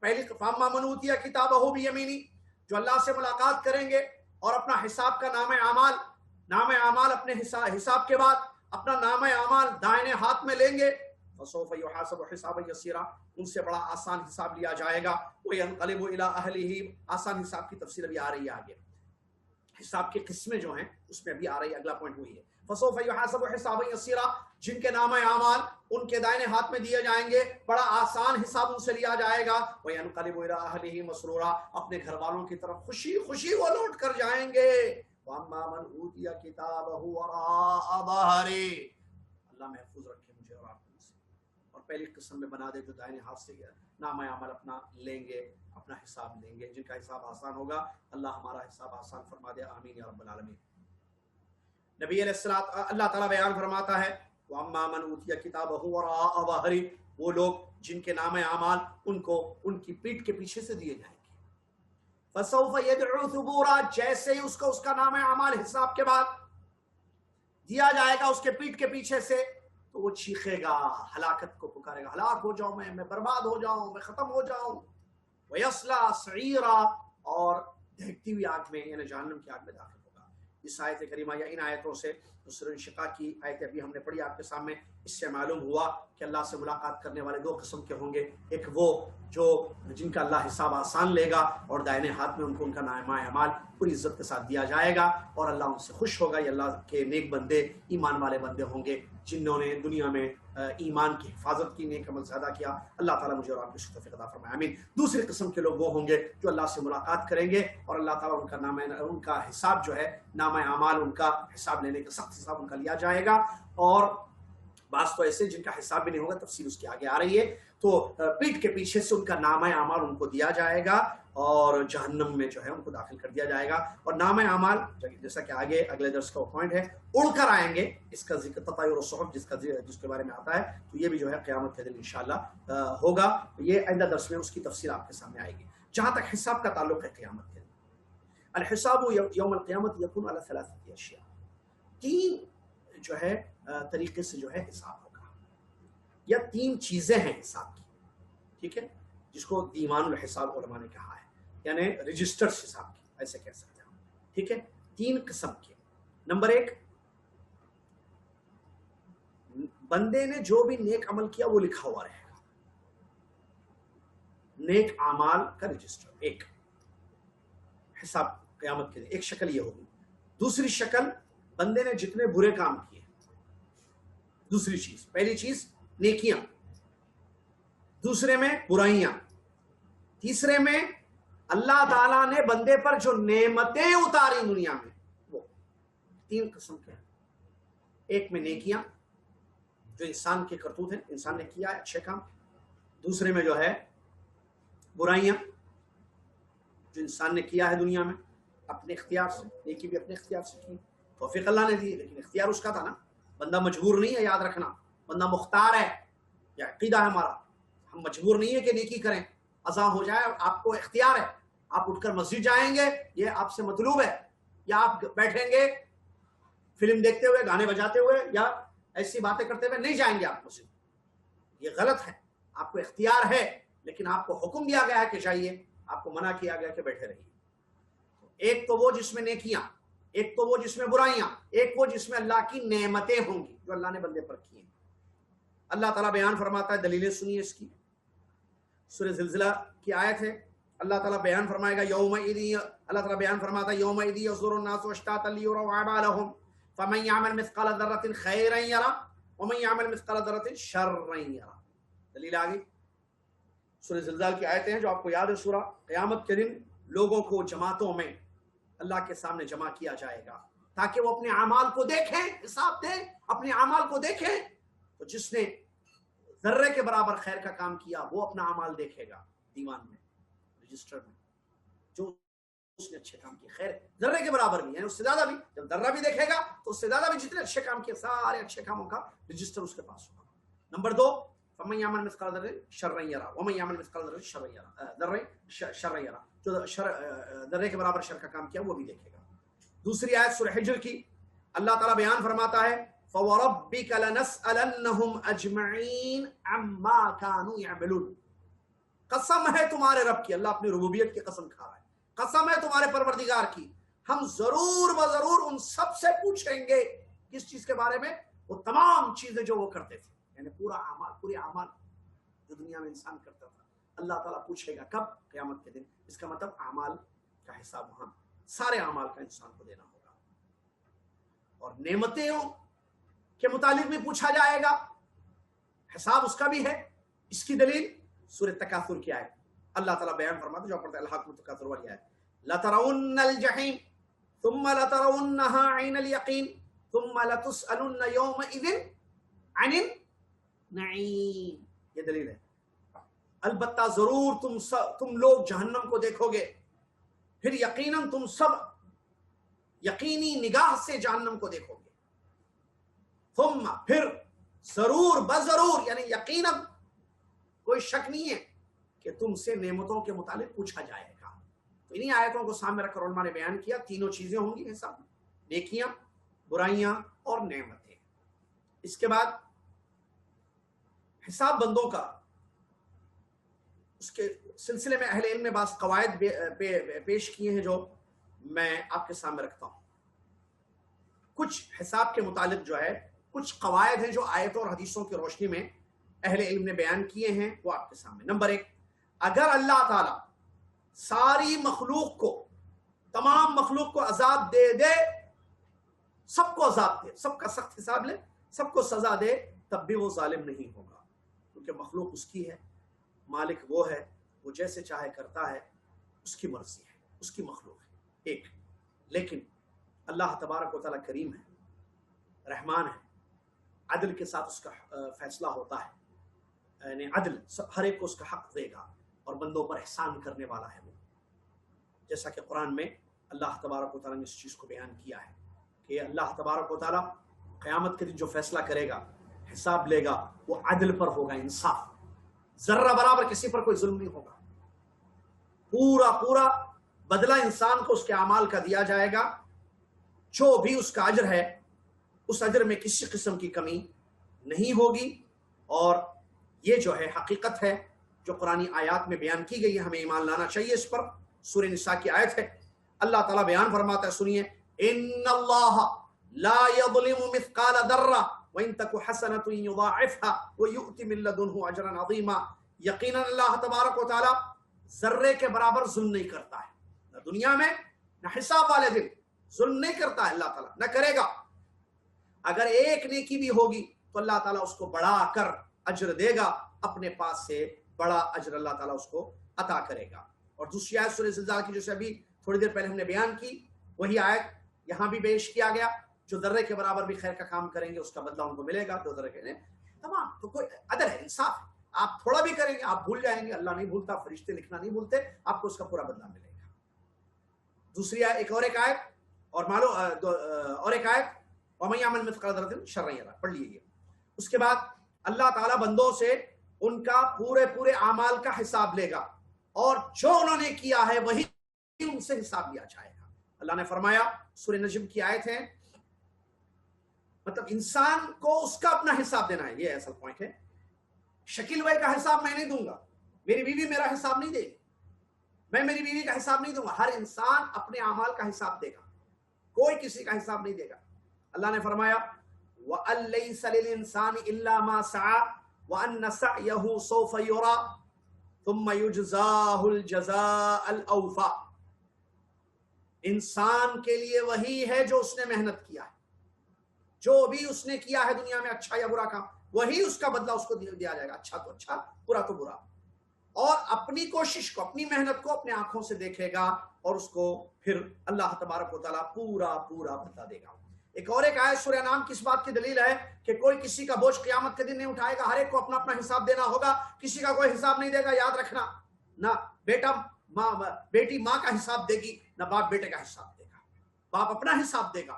پہلی، فاما من اوتی کتابہ بیمینہ، جو اللہ سے ملاقات کریں گے اور اپنا حساب کا نام اعمال اپنے حساب کے بعد اپنا نام اعمال دائیں ہاتھ میں لیں گے، فسوف یحاسب حسابا یسیرا، ان سے بڑا آسان حساب لیا جائے گا۔ وینقلب الی اہلہ، آسان حساب کی تفصیل ابھی آ رہی ہے آگے، حساب کی قسمیں جو ہیں اس میں ابھی آ رہی ہے، اگلا پوائنٹ وہی ہے۔ فسوف یحاسب حسابا یسیرا، جن کے نام اعمال ان کے دائیں ہاتھ میں دیے جائیں گے، بڑا آسان حساب ان سے لیا جائے گا۔ وینقلب الی اہلہ مسرورا، اپنے گھر والوں کی طرف خوشی خوشی وہ لوٹ کر جائیں گے۔ واما من اوتی کتابہ وراء ظہرہ، اللہ محفوظ رکھے مجھے اور آپ کو سے، اور پہلی قسم میں بنا دے جو دائیں ہاتھ سے نام عمل اپنا لیں گے، اپنا حساب لیں گے، جن کا حساب آسان ہوگا اللہ ہمارا حساب آسان فرما دے، آمین یا رب العالمین۔ نبی علیہ الصلوۃ، اللہ تعالیٰ بیان فرماتا ہے، واما من اوتی کتابہ وراء ظہرہ، وہ لوگ جن کے نام اعمال ان کو ان کی پیٹھ کے پیچھے سے دیے جائیں گے۔ فسوف یدعو ثبورا، جیسے ہی اس کو اس کا نام اعمال حساب کے بعد دیا جائے گا اس کے پیٹھ کے پیچھے سے، تو وہ چیخے گا، ہلاکت کو پکارے گا، ہلاک ہو جاؤں میں برباد ہو جاؤں، میں ختم ہو جاؤں۔ ویصلی سعیرا، اور دہکتی ہوئی آگ میں، یعنی جہنم کی آگ میں داخل ہوگا۔ اس آیت کریمہ یا ان آیتوں سے، سورہ انشقاق کی آیتیں ابھی ہم نے پڑھی آپ کے سامنے، اس سے معلوم ہوا کہ اللہ سے ملاقات کرنے والے دو قسم کے ہوں گے، ایک وہ جو جن کا اللہ حساب آسان لے گا اور دائیں ہاتھ میں ان کو ان کا نامہ اعمال پوری عزت کے ساتھ دیا جائے گا، اور اللہ ان سے خوش ہوگا۔ یہ اللہ کے نیک بندے، ایمان والے بندے ہوں گے جنہوں نے دنیا میں ایمان کی حفاظت کی، نیک عمل زیادہ کیا۔ اللہ تعالیٰ مجھے اور آپ کو توفیق عطا فرمائے، آمین۔ دوسری قسم کے لوگ وہ ہوں گے جو اللہ سے ملاقات کریں گے اور اللہ تعالیٰ ان کا حساب جو ہے، نامہ اعمال ان کا حساب لینے کا سخت حساب ان کا لیا جائے گا، اور بعض تو ایسے جن کا حساب بھی نہیں ہوگا، تفصیل اس کی آگے آ رہی ہے۔ تو پیٹھ کے پیچھے سے ان کا نامہ اعمال ان کو دیا جائے گا، اور جہنم میں جو ہے ان کو داخل کر دیا جائے گا. اور نام اعمال جیسا کہ آگے اگلے درس کا پوائنٹ ہے اڑ کر آئیں گے. اس کا ذکر تطیر الصحف جس کے بارے میں آتا ہے تو یہ بھی جو ہے قیامت کے دن انشاءاللہ ہوگا. یہ آئندہ درس میں اس کی تفصیل آپ کے سامنے آئے گی. جہاں تک حساب کا تعلق ہے قیامت کے دن، الحساب یوم القیامت یکون علی ثلاثۃ اشیاء، تین جو ہے طریقے سے جو ہے حساب ہوگا، یا تین چیزیں ہیں حساب کی، ٹھیک ہے، جس کو دیوان الحساب علماء نے کہا ہے، یعنی رجسٹرڈ حساب کی ایسے کہہ سکتے ہیں، ٹھیک ہے. تین قسم کے. نمبر ایک، بندے نے جو بھی نیک عمل کیا وہ لکھا ہوا رہے گا، نیک اعمال کا رجسٹر، ایک حساب قیامت کے دن. ایک شکل یہ ہوگی. دوسری شکل، بندے نے جتنے برے کام کیے، دوسری چیز. پہلی چیز نیکیاں، دوسرے میں برائیاں، تیسرے میں اللہ تعالیٰ نے بندے پر جو نعمتیں اتاری دنیا میں، وہ تین قسم کے ہیں. ایک میں نیکیاں جو انسان کے کرتوت ہیں، انسان نے کیا ہے اچھے کام. دوسرے میں جو ہے برائیاں جو انسان نے کیا ہے دنیا میں اپنے اختیار سے. نیکی بھی اپنے اختیار سے کی، توفیق اللہ نے دی، لیکن اختیار اس کا تھا نا. بندہ مجبور نہیں ہے، یاد رکھنا، بندہ مختار ہے. یہ عقیدہ ہے ہمارا، ہم مجبور نہیں ہے کہ نیکی کریں. اذان ہو جائے آپ کو اختیار ہے، آپ اٹھ کر مسجد جائیں گے یہ آپ سے مطلوب ہے، یا آپ بیٹھیں گے فلم دیکھتے ہوئے، گانے بجاتے ہوئے، یا ایسی باتیں کرتے ہوئے نہیں جائیں گے آپ مسجد. یہ غلط ہے. آپ کو اختیار ہے لیکن آپ کو حکم دیا گیا ہے کہ جائیے، آپ کو منع کیا گیا کہ بیٹھے رہیے. ایک تو وہ جس میں نیکیاں، ایک تو وہ جس میں برائیاں، ایک وہ جس میں اللہ کی نعمتیں ہوں گی جو اللہ نے بندے پر کی ہیں. اللہ تعالیٰ بیان فرماتا ہے، دلیلیں سنیے اس کی. سورہ زلزلہ کی آیت ہے. اللہ تعالیٰ بیان فرمائے گا اللہ تعالیٰ بیان فرماتا ہے یومئذ یصدر الناس اشتاتا لیروا اعمالهم فمن يعمل مثقال ذرة خيرا يره ومن يعمل مثقال ذرة شرا يره. دلیل آگئی. سورہ زلزال کی آیتیں ہیں جو آپ کو یاد ہے. سورہ قیامت کے دن لوگوں کو جماعتوں میں اللہ کے سامنے جمع کیا جائے گا تاکہ وہ اپنے اعمال کو دیکھیں، حساب دیں، اپنے اعمال کو دیکھیں. تو جس نے ذرے کے برابر خیر کا کام کیا وہ اپنا اعمال دیکھے گا دیوان میں، رجسٹر میں. جو اس نے اچھے کام کیے، خیر ذرے کے برابر بھی، یعنی اس سے زیادہ بھی، جب ذرہ بھی دیکھے گا تو اس سے زیادہ بھی جتنے اچھے کام کیے سارے اچھے کاموں کا رجسٹر اس کے پاس ہوگا. نمبر دو، فمن يعمل مثقال ذرة شرا يره ومن يعمل مثقال ذرة شرا يره، شرا يره، جو ذرے کے برابر شر کا کام کیا وہ بھی دیکھے گا. دوسری آیت سورہ حجر کی، اللہ تعالیٰ بیان فرماتا ہے فَوَرَبِّكَ لَنَسْأَلَنَّهُمْ أَجْمَعِينَ عَمَّا كَانُوا يَعْمَلُونَ. قسم ہے تمہارے رب کی، اللہ اپنی ربوبیت کی قسم کھا رہا ہے. قسم ہے تمہارے پروردگار کی، ہم ضرور بضرور ان سب سے پوچھیں گے. کس چیز کے بارے میں؟ وہ تمام چیزیں جو وہ کرتے تھے، یعنی پورے اعمال جو دنیا میں انسان کرتا تھا اللہ تعالیٰ پوچھے گا. کب؟ قیامت کے دن. اس کا مطلب اعمال کا حساب وہاں سارے اعمال کا انسان کو دینا ہوگا. اور نعمتوں کے متعلق بھی پوچھا جائے گا، حساب اس کا بھی ہے. اس کی دلیل سورہ تکاثر کی آیت. اللہ تعالیٰ بیان فرماتا ہے، جو پڑھتا ہے الحاکم التکاثر والی آیت، لَتَرَوُنَّ الْجَحِيمَ ثُمَّ لَتَرَوُنَّهَا عَيْنَ الْيَقِينِ ثُمَّ لَتُسْأَلُنَّ يَوْمَئِذٍ عَنِ النَّعِيمِ. یہ دلیل ہے. البتہ ضرور تم لوگ جہنم کو دیکھو گے، پھر یقیناً تم سب یقینی نگاہ سے جہنم کو دیکھو گے. ثم، پھر، ضرور بضرور، یعنی یقیناً، کوئی شک نہیں ہے کہ تم سے نعمتوں کے متعلق پوچھا جائے گا. تو انہی آیتوں کو سامنے رکھ کر علماء نے بیان کیا تینوں چیزیں ہوں گی حساب، نیکیاں، برائیاں اور نعمتیں. اس کے بعد حساب بندوں کا، اس کے سلسلے میں اہل علم نے بعض قواعد پیش کیے ہیں جو میں آپ کے سامنے رکھتا ہوں. کچھ حساب کے متعلق جو ہے کچھ قواعد ہیں جو آیتوں اور حدیثوں کی روشنی میں اہل علم نے بیان کیے ہیں، وہ آپ کے سامنے. نمبر ایک، اگر اللہ تعالیٰ ساری مخلوق کو، تمام مخلوق کو عذاب دے دے، سب کو عذاب دے، سب کا سخت حساب لے، سب کو سزا دے، تب بھی وہ ظالم نہیں ہوگا، کیونکہ مخلوق اس کی ہے، مالک وہ ہے، وہ جیسے چاہے کرتا ہے، اس کی مرضی ہے، اس کی مخلوق ہے. ایک، لیکن اللہ تبارک و تعالیٰ کریم ہے، رحمان ہے، عدل کے ساتھ اس کا فیصلہ ہوتا ہے، یعنی عدل، ہر ایک کو اس کا حق دے گا، اور بندوں پر احسان کرنے والا ہے وہ. جیسا کہ قرآن میں اللہ تبارک و تعالیٰ نے اس چیز کو بیان کیا ہے کہ اللہ تبارک و تعالیٰ قیامت کے دن جو فیصلہ کرے گا، حساب لے گا، وہ عدل پر ہوگا، انصاف، ذرہ برابر کسی پر کوئی ظلم نہیں ہوگا، پورا بدلہ انسان کو اس کے اعمال کا دیا جائے گا، جو بھی اس کا اجر ہے اس اجر میں کسی قسم کی کمی نہیں ہوگی۔ اور یہ جو ہے حقیقت ہے جو قرآنی آیات میں بیان کی گئی ہے، ہمیں ایمان لانا چاہیے اس پر۔ سورہ نساء کی آیت ہے، اللہ تعالیٰ بیان فرماتا ہے، سنیے، ان اللہ لا یظلم مثقال ذرہ وان تک حسنۃ یضاعفها ویؤتی من لدنہ اجرا عظیما۔ یقیناً اللہ تبارک و تعالیٰ ذرے کے برابر ظلم نہیں کرتا ہے، نہ دنیا میں نہ حساب والے دن ظلم نہیں کرتا ہے اللہ تعالیٰ، نہ کرے گا۔ اگر ایک نیکی بھی ہوگی تو اللہ تعالیٰ اس کو بڑھا کر اجر دے گا، اپنے پاس سے بڑا اجر اللہ تعالیٰ اس کو عطا کرے گا۔ اور دوسری آیت سورہ زلزال کی، جیسے ابھی تھوڑی دیر پہلے ہم نے بیان کی، وہی آیت یہاں بھی پیش کیا گیا، جو ذرے کے برابر بھی خیر کا کام کریں گے اس کا بدلہ ان کو ملے گا، دو ذرے کے تمام۔ تو کوئی عدل ہے، انصاف ہے، آپ تھوڑا بھی کریں گے آپ بھول جائیں گے، اللہ نہیں بھولتا، فرشتے لکھنا نہیں بھولتے، آپ کو اس کا پورا بدلہ ملے گا۔ دوسری ایک آیت اور ایک آیت وَمَن يَعْمَلْ مِثْقَالَ ذَرَّةٍ شَرًّا يَرَهُ، پڑھ لیجیے۔ اس کے بعد اللہ تعالیٰ بندوں سے ان کا پورے اعمال کا حساب لے گا، اور جو انہوں نے کیا ہے وہی ان سے حساب لیا جائے گا۔ اللہ نے فرمایا، سورہ نجم کی آیت ہے، مطلب انسان کو اس کا اپنا حساب دینا ہے، یہ اصل پوائنٹ ہے۔ شکیل بھائی کا حساب میں نہیں دوں گا، میری بیوی میرا حساب نہیں دے گی، میں میری بیوی کا حساب نہیں دوں گا، ہر انسان اپنے اعمال کا حساب دے گا، کوئی کسی کا حساب نہیں دے گا۔ اللہ نے فرمایا وَأَن لَّيْسَ لِلْإِنسَانِ إِلَّا مَا سَعَىٰ وَأَنَّ سَعْيَهُ سَوْفَ يُرَىٰ ثُمَّ يُجْزَاهُ الْجَزَاءَ الْأَوْفَىٰ۔ انسان کے لیے وہی ہے جو اس نے محنت کیا ہے، جو بھی اس نے کیا ہے دنیا میں اچھا یا برا کام، وہی اس کا بدلہ اس کو دیا جائے گا، اچھا تو اچھا، برا تو برا۔ اور اپنی کوشش کو، اپنی محنت کو اپنے آنکھوں سے دیکھے گا، اور اس کو پھر اللہ تبارک و تعالیٰ پورا بدلہ دے گا۔ ایک آیت سورہ انعام کس بات کی دلیل ہے کہ کوئی کسی کا بوجھ قیامت کے دن نہیں اٹھائے گا، ہر ایک کو اپنا اپنا حساب دینا ہوگا، کسی کا کوئی حساب نہیں دے گا، یاد رکھنا، نہ بیٹی ماں کا حساب دے گی، نہ باپ بیٹے کا حساب دے گا۔ باپ اپنا حساب دے گا،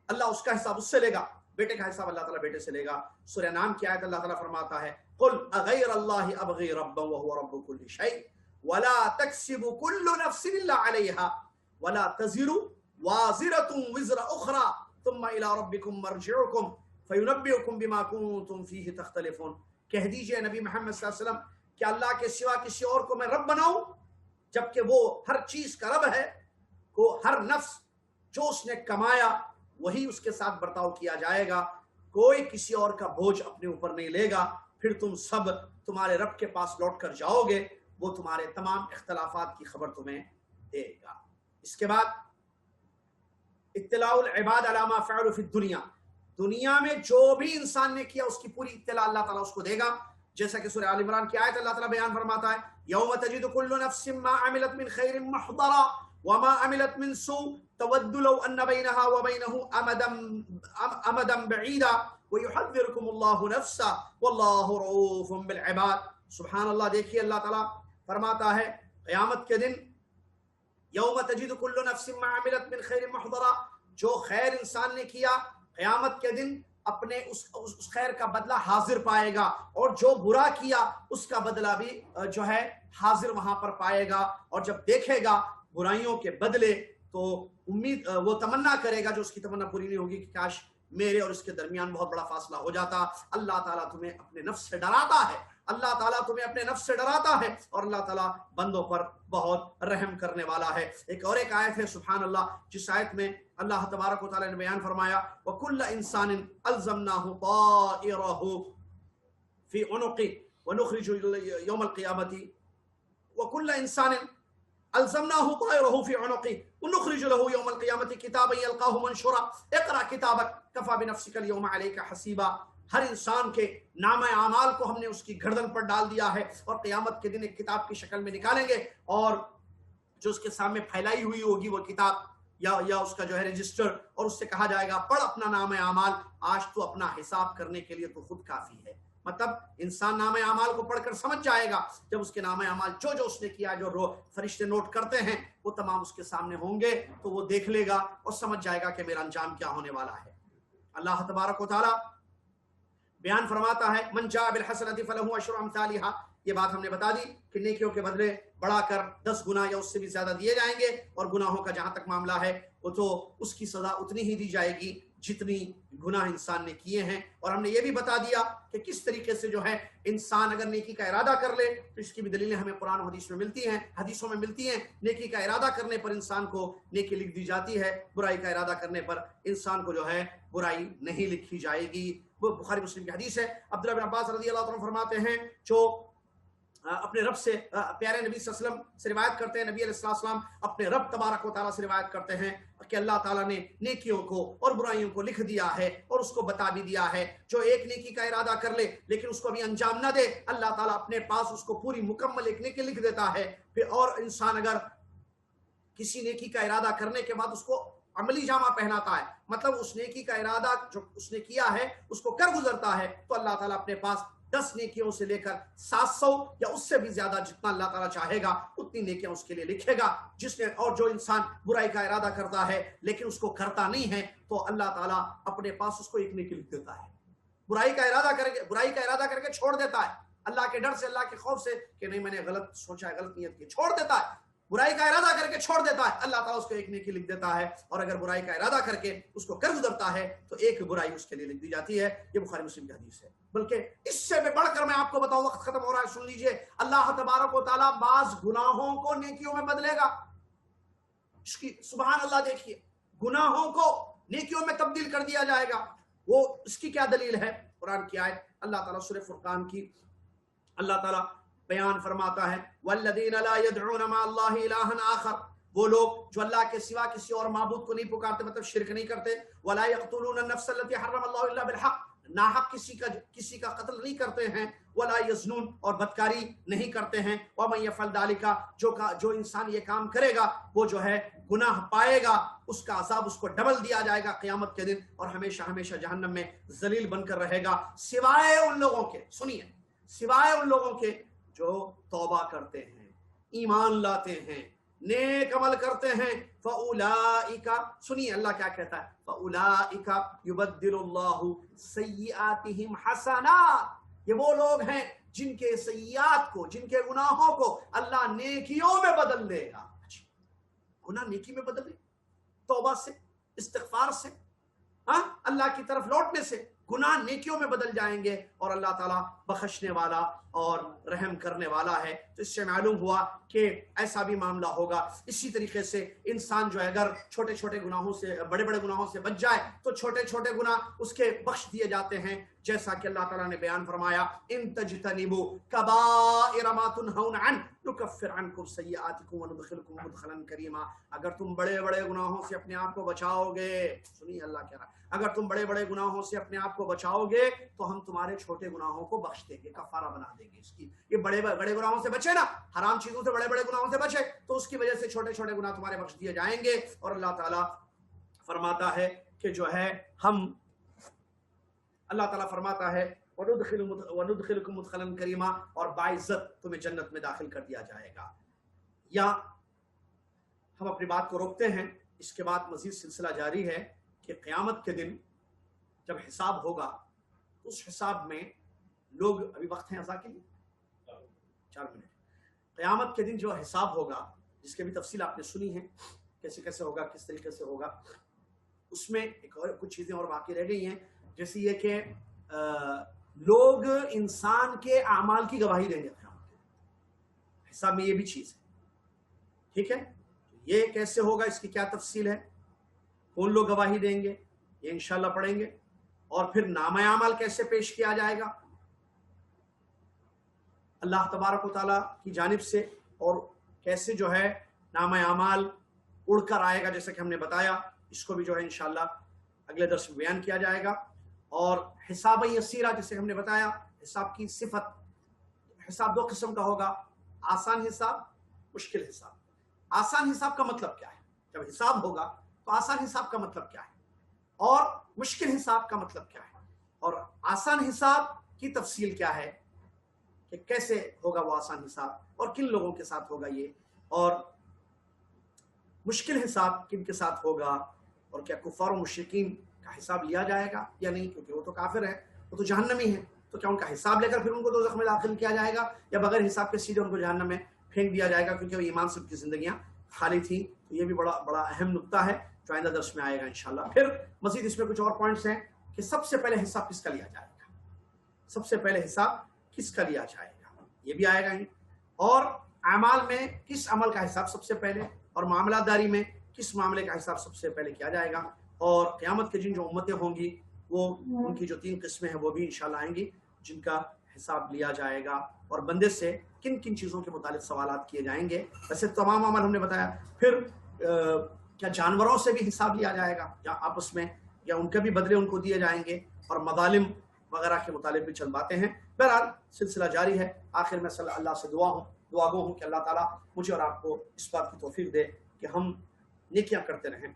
اللہ اس کا حساب اس سے لے گا، بیٹے کا حساب اللہ تعالیٰ بیٹے سے لے گا۔ سورہ انعام کی آیت اللہ تعالیٰ فرماتا ہے قُلْ أَغَيْرَ اللَّهِ أَبْغِي رَبًّا وَهُوَ رَبُّ كُلِّ شَيْءٍ وَلَا تَكْسِبُ كُلُّ نَفْسٍ إِلَّا عَلَيْهَا وَلَا تَزِرُ وَازِرَةٌ وِزْرَ أُخْرَىٰ ثُمَّ إِلَىٰ رَبِّكُمْ مَرْجِعُكُمْ فَيُنَبِّئُكُم بِمَا كُنتُمْ فِيهِ تَخْتَلِفُونَ۔ کہہ دیجئے نبی محمد صلی اللہ علیہ وسلم کہ اللہ کے سوا کسی اور کو میں رب بناؤں، جبکہ وہ ہر چیز کا رب ہے، کو ہر نفس جو اس نے کمایا وہی اس کے ساتھ برتاؤ کیا جائے گا، کوئی کسی اور کا بوجھ اپنے اوپر نہیں لے گا، پھر تم سب تمہارے رب کے پاس لوٹ کر جاؤ گے، وہ تمہارے تمام اختلافات کی خبر تمہیں دے گا۔ اس کے بعد اطلاع العباد علی ما فعلوا فی الدنیا، دنیا میں جو بھی انسان نے کیا اس کی پوری اطلاع اللہ تعالیٰ اس کو دے گا، جیسا کہ سورہ آل عمران کی آیت اللہ تعالیٰ بیان فرماتا ہے یوم تجد کل نفس ما عملت من خیر محضرا وما عملت من سوء تود لو ان بینها وبینه امدا بعیدا ویحذرکم اللہ نفسا واللہ رؤوف بالعباد۔ سبحان اللہ، دیکھیے اللہ تعالیٰ فرماتا ہے قیامت کے دن یوم تجد کل نفس ما عملت من خیر محضرا، جو خیر انسان نے کیا قیامت کے دن اپنے اس خیر کا بدلہ حاضر پائے گا، اور جو برا کیا اس کا بدلہ بھی جو ہے حاضر وہاں پر پائے گا۔ اور جب دیکھے گا برائیوں کے بدلے تو امید وہ تمنا کرے گا جو اس کی تمنا پوری نہیں ہوگی کہ کاش میرے اور اس کے درمیان بہت بڑا فاصلہ ہو جاتا۔ اللہ تعالیٰ تمہیں اپنے نفس سے ڈراتا ہے، اللہ تعالیٰ تمہیں اپنے نفس سے ڈراتا ہے، اور اللہ تعالیٰ بندوں پر بہت رحم کرنے والا ہے۔ ایک آیت ہے سبحان اللہ، جس آیت میں اللہ تبارک و تعالیٰ نے بیان فرمایا وَكُلَّ إِنسَانٍ أَلْزَمْنَاهُ طَائِرَهُ فِي عُنُقِهِ وَنُخْرِجُ يَوْمَ الْقِيَامَةِ وَكُلَّ إِنسَانٍ أَلْزَمْنَاهُ طَائِرَهُ فِي عُنُقِهِ وَنُخْرِجُ لَهُ يَوْمَ الْقِيَامَةِ كِتَابًا يَلْقَاهُ مَنشُورًا اقْرَأْ كِتَابَكَ كَفَىٰ بِنَفْسِكَ الْيَوْمَ عَلَيْكَ حَسِيبًا۔ ہر انسان کے نامہ اعمال کو ہم نے اس کی گردن پر ڈال دیا ہے، اور قیامت کے دن ایک کتاب کی شکل میں نکالیں گے، اور جو اس کے سامنے پھیلائی ہوئی ہوگی وہ کتاب یا اس کا جو ہے رجسٹر، اور اس سے کہا جائے گا پڑھ اپنا نامہ اعمال، آج تو اپنا حساب کرنے کے لیے تو خود کافی ہے، مطلب انسان نام اعمال کو پڑھ کر سمجھ جائے گا، جب اس کے نام اعمال جو اس نے کیا، جو فرشتے نوٹ کرتے ہیں وہ تمام اس کے سامنے ہوں گے، تو وہ دیکھ لے گا اور سمجھ جائے گا کہ میرا انجام کیا ہونے والا ہے۔ اللہ تبارک و تعالی بیان فرماتا ہے من جاء بالحسنۃ فلہ عشر امثالھا، یہ بات ہم نے بتا دی کہ نیکیوں کے بدلے بڑھا کر 10 گنا یا اس سے بھی زیادہ دیے جائیں گے، اور گناہوں کا جہاں تک معاملہ ہے وہ تو اس کی سزا اتنی ہی دی جائے گی جتنی گناہ انسان نے کیے ہیں۔ اور ہم نے یہ بھی بتا دیا کہ کس طریقے سے جو ہے انسان اگر نیکی کا ارادہ کر لے تو اس کی بھی دلیلیں ہمیں قرآن و حدیث میں ملتی ہیں، حدیثوں میں ملتی ہیں۔ نیکی کا ارادہ کرنے پر انسان کو نیکی لکھ دی جاتی ہے، برائی کا ارادہ کرنے پر انسان کو جو ہے برائی نہیں لکھی جائے گی۔ وہ بخاری مسلم کی حدیث ہے۔ عبداللہ بن عباس رضی اللہ عنہ فرماتے ہیں، جو اپنے رب سے پیارے نبی صلی اللہ علیہ وسلم سے روایت کرتے ہیں، نبی علیہ السلام اپنے رب تبارک و تعالیٰ سے روایت کرتے ہیں کہ اللہ تعالیٰ نے نیکیوں کو اور برائیوں کو لکھ دیا ہے اور اس کو بتا بھی دیا ہے۔ جو ایک نیکی کا ارادہ کر لے لیکن اس کو بھی انجام نہ دے، اللہ تعالیٰ اپنے پاس اس کو پوری مکمل ایک نیکی لکھ دیتا ہے۔ پھر اور انسان اگر کسی نیکی کا ارادہ کرنے کے بعد اس کو عملی جامہ پہناتا ہے، مطلب اس نیکی کا ارادہ جو اس نے کیا ہے اس کو کر گزرتا ہے، تو اللہ تعالیٰ اپنے پاس 10 نیکیوں سے لے کر 700 یا اس سے بھی زیادہ جتنا اللہ تعالیٰ چاہے گا اتنی نیکیاں اس کے لیے لکھے گا۔ جس نے اور جو انسان برائی کا ارادہ کرتا ہے لیکن اس کو کرتا نہیں ہے، تو اللہ تعالیٰ اپنے پاس اس کو ایک نیکی لکھ دیتا ہے۔ برائی کا ارادہ کر کے چھوڑ دیتا ہے، اللہ کے ڈر سے، اللہ کے خوف سے کہ نہیں میں نے غلط سوچا ہے، غلط نیت کی، چھوڑ دیتا ہے۔ برائی کا ارادہ کر کے چھوڑ دیتا ہے، اللہ تعالیٰ اس کو ایک نیکی لکھ دیتا ہے، اور اگر برائی کا ارادہ کر کے اس کو کر گزرتا ہے تو ایک برائی اس کے لیے لکھ دی جاتی ہے۔ یہ بخاری مسلم کی حدیث ہے۔ بلکہ اس سے بھی بڑھ کر میں آپ کو بتاؤں، وقت ختم ہو رہا ہے، سن لیجئے، اللہ تبارک و تعالیٰ بعض گناہوں کو نیکیوں میں بدلے گا۔ اس کی سبحان اللہ دیکھیے، گناہوں کو نیکیوں میں تبدیل کر دیا جائے گا۔ وہ اس کی کیا دلیل ہے؟ قرآن کی آیت، اللہ تعالیٰ سورہ فرقان کی اللہ تعالیٰ بیان فرماتا ہے والذین لا يدعون مع اللہ الہا آخر، وہ لوگ جو اللہ کے سوا کسی اور معبود کو نہیں پکارتے، مطلب شرک نہیں کرتے، ولا يقتلون النفس التي حرم اللہ الا بالحق، ناحق کسی کا قتل نہیں کرتے ہیں، ولا یزنون، اور بدکاری نہیں کرتے ہیں، ومن یفعل ذلک، جو انسان یہ کام کرے گا وہ جو ہے گناہ پائے گا، اس کا عذاب اس کو ڈبل دیا جائے گا قیامت کے دن، اور ہمیشہ ہمیشہ جہنم میں ذلیل بن کر رہے گا، سوائے ان لوگوں کے، سنیے، سوائے ان لوگوں کے جو توبہ کرتے ہیں، ایمان لاتے ہیں، نیک عمل کرتے ہیں، فَأُولَئِكَ، سنیے اللہ کیا کہتا ہے، فَأُولَئِكَ يُبَدِّلُ اللَّهُ سَيِّئَاتِهِمْ حَسَنَاتٍ، یہ وہ لوگ ہیں جن کے سیئات کو، جن کے گناہوں کو اللہ نیکیوں میں بدل دے گا۔ گناہ نیکی میں بدل دے، توبہ سے، استغفار سے، اللہ کی طرف لوٹنے سے گناہ نیکیوں میں بدل جائیں گے، اور اللہ تعالیٰ بخشنے والا اور رحم کرنے والا ہے۔ تو اس سے معلوم ہوا کہ ایسا بھی معاملہ ہوگا۔ اسی طریقے سے انسان جو ہے اگر چھوٹے چھوٹے گناہوں سے، بڑے بڑے گناہوں سے بچ جائے تو چھوٹے چھوٹے گناہ اس کے بخش دیے جاتے ہیں، جیسا کہ اللہ تعالیٰ نے بیان فرمایا ان تجتنبوا کبائر ما تنہون عنہ نکفر عنکم سیئاتکم وندخلکم مدخلا کریما، اگر تم بڑے بڑے گناہوں سے اپنے آپ کو بچاؤ گے، سنیے اللہ کہہ رہا ہے، اگر تم بڑے بڑے گناہوں سے اپنے آپ کو بچاؤ گے تو ہم تمہارے چھوٹے گناہوں کو بخش دیں گے، کفارہ بنا دیں گے اس کی۔ یہ بڑے بڑے گناہوں سے بچے نا، حرام چیزوں سے، بڑے بڑے گناہوں سے بچے تو اس کی وجہ سے چھوٹے چھوٹے گناہ تمہارے بخش دیے جائیں گے۔ اور اللہ تعالیٰ فرماتا ہے کہ جو ہے اللہ تعالیٰ فرماتا ہے وَنُدْخِلُكُمْ مُدْخَلًا كَرِيمًا، اور باعزت تمہیں جنت میں داخل کر دیا جائے گا۔ یا ہم اپنی بات کو روکتے ہیں، اس کے بعد مزید سلسلہ جاری ہے کہ قیامت کے دن جب حساب ہوگا تو اس حساب میں لوگ، ابھی وقت ہے عزا کے لیے 4 منٹ، قیامت کے دن جو حساب ہوگا جس کی بھی تفصیل آپ نے سنی ہے، کیسے کیسے ہوگا، کس طریقے سے ہوگا، اس میں ایک اور کچھ چیزیں اور باقی رہ گئی ہیں، جیسے یہ کہ لوگ انسان کے اعمال کی گواہی دیں گے قیامت کے دن، حساب میں یہ بھی چیز ہے، ٹھیک ہے؟ یہ کیسے ہوگا، اس کی کیا تفصیل ہے، کون لوگ گواہی دیں گے، یہ انشاءاللہ پڑھیں گے۔ اور پھر نامہ اعمال کیسے پیش کیا جائے گا اللہ تبارک و تعالیٰ کی جانب سے، اور کیسے جو ہے نامہ اعمال اڑ کر آئے گا، جیسا کہ ہم نے بتایا، اس کو بھی جو ہے انشاءاللہ اگلے درس میں بیان کیا جائے گا۔ اور حساب یسیرہ، جیسے ہم نے بتایا، حساب کی صفت، حساب 2 قسم کا ہوگا، آسان حساب، مشکل حساب۔ آسان حساب کا مطلب کیا ہے؟ جب حساب ہوگا تو آسان حساب کا مطلب کیا ہے، اور مشکل حساب کا مطلب کیا ہے؟ اور آسان حساب کی تفصیل کیا ہے کہ کیسے ہوگا وہ آسان حساب اور کن لوگوں کے ساتھ ہوگا یہ، اور مشکل حساب کن کے ساتھ ہوگا، اور کیا کفار و مشرکین کا حساب لیا جائے گا یا نہیں، کیونکہ وہ تو کافر ہے، وہ تو جہنمی ہے، تو کیا ان کا حساب لے کر پھر ان کو دوزخ میں داخل کیا جائے گا، یا بغیر حساب کے سیدھے ان کو جہنم میں پھینک دیا جائے گا کیونکہ وہ ایمان سے ان کی زندگیاں خالی تھیں۔ تو یہ بھی بڑا اہم نقطہ ہے جو آئندہ درس میں آئے گا انشاءاللہ۔ پھر مزید اس میں کچھ اور پوائنٹس ہیں کہ سب سے پہلے حساب کس کا لیا جائے گا، سب سے پہلے حساب کس کا لیا جائے گا، یہ بھی آئے گا ہی، اور اعمال میں کس عمل کا حساب سب سے پہلے، اور معاملات داری میں کس معاملے کا حساب سب سے پہلے کیا جائے گا، اور قیامت کے جو امتیں ہوں گی وہ ان کی جو 3 قسمیں ہیں وہ بھی انشاءاللہ آئیں گی جن کا حساب لیا جائے گا، اور بندے سے کن کن چیزوں کے متعلق سوالات کیے جائیں گے۔ ویسے تمام عمل ہم نے بتایا۔ پھر کیا جانوروں سے بھی حساب لیا جائے گا یا آپس میں، یا ان کے بھی بدلے ان کو دیے جائیں گے، اور مظالم وغیرہ کے متعلق بھی چند باتیں ہیں۔ بہرحال سلسلہ جاری ہے۔ آخر میں اللہ سے دعا گو ہوں کہ اللہ تعالیٰ مجھے اور آپ کو اس بات کی توفیق دے کہ ہم نیکیاں کرتے رہیں،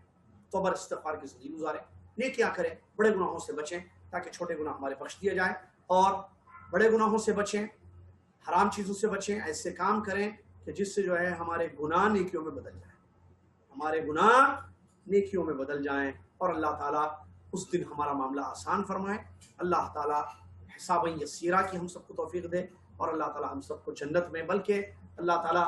توبہ استغفار کی زندگی گزاریں، نیکیاں کریں، بڑے گناہوں سے بچیں تاکہ چھوٹے گناہ ہمارے بخش دیے جائیں، اور بڑے گناہوں سے بچیں، حرام چیزوں سے بچیں، ایسے کام کریں کہ جس سے جو ہے ہمارے گناہ نیکیوں میں بدل جائیں، ہمارے گناہ نیکیوں میں بدل جائیں، اور اللہ تعالیٰ اس دن ہمارا معاملہ آسان فرمائے۔ اللہ تعالیٰ حساب یسیرہ کی ہم سب کو توفیق دے، اور اللہ تعالیٰ ہم سب کو جنت میں، بلکہ اللہ تعالیٰ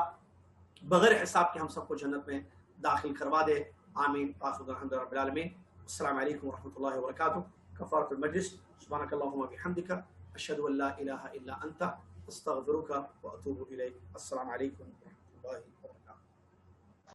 بغیر حساب کے ہم سب کو جنت میں داخل کروا دے۔ آمین۔ آخر الحمد رب العالمین۔ السلام علیکم ورحمۃ اللہ وبرکاتہ۔ کفارۃ المجلس۔ سبحانک اللہم وبحمدک، اشہد ان لا الہ الا انت، استغفرک واتوب الیک۔ السلام علیکم ورحمۃ اللہ۔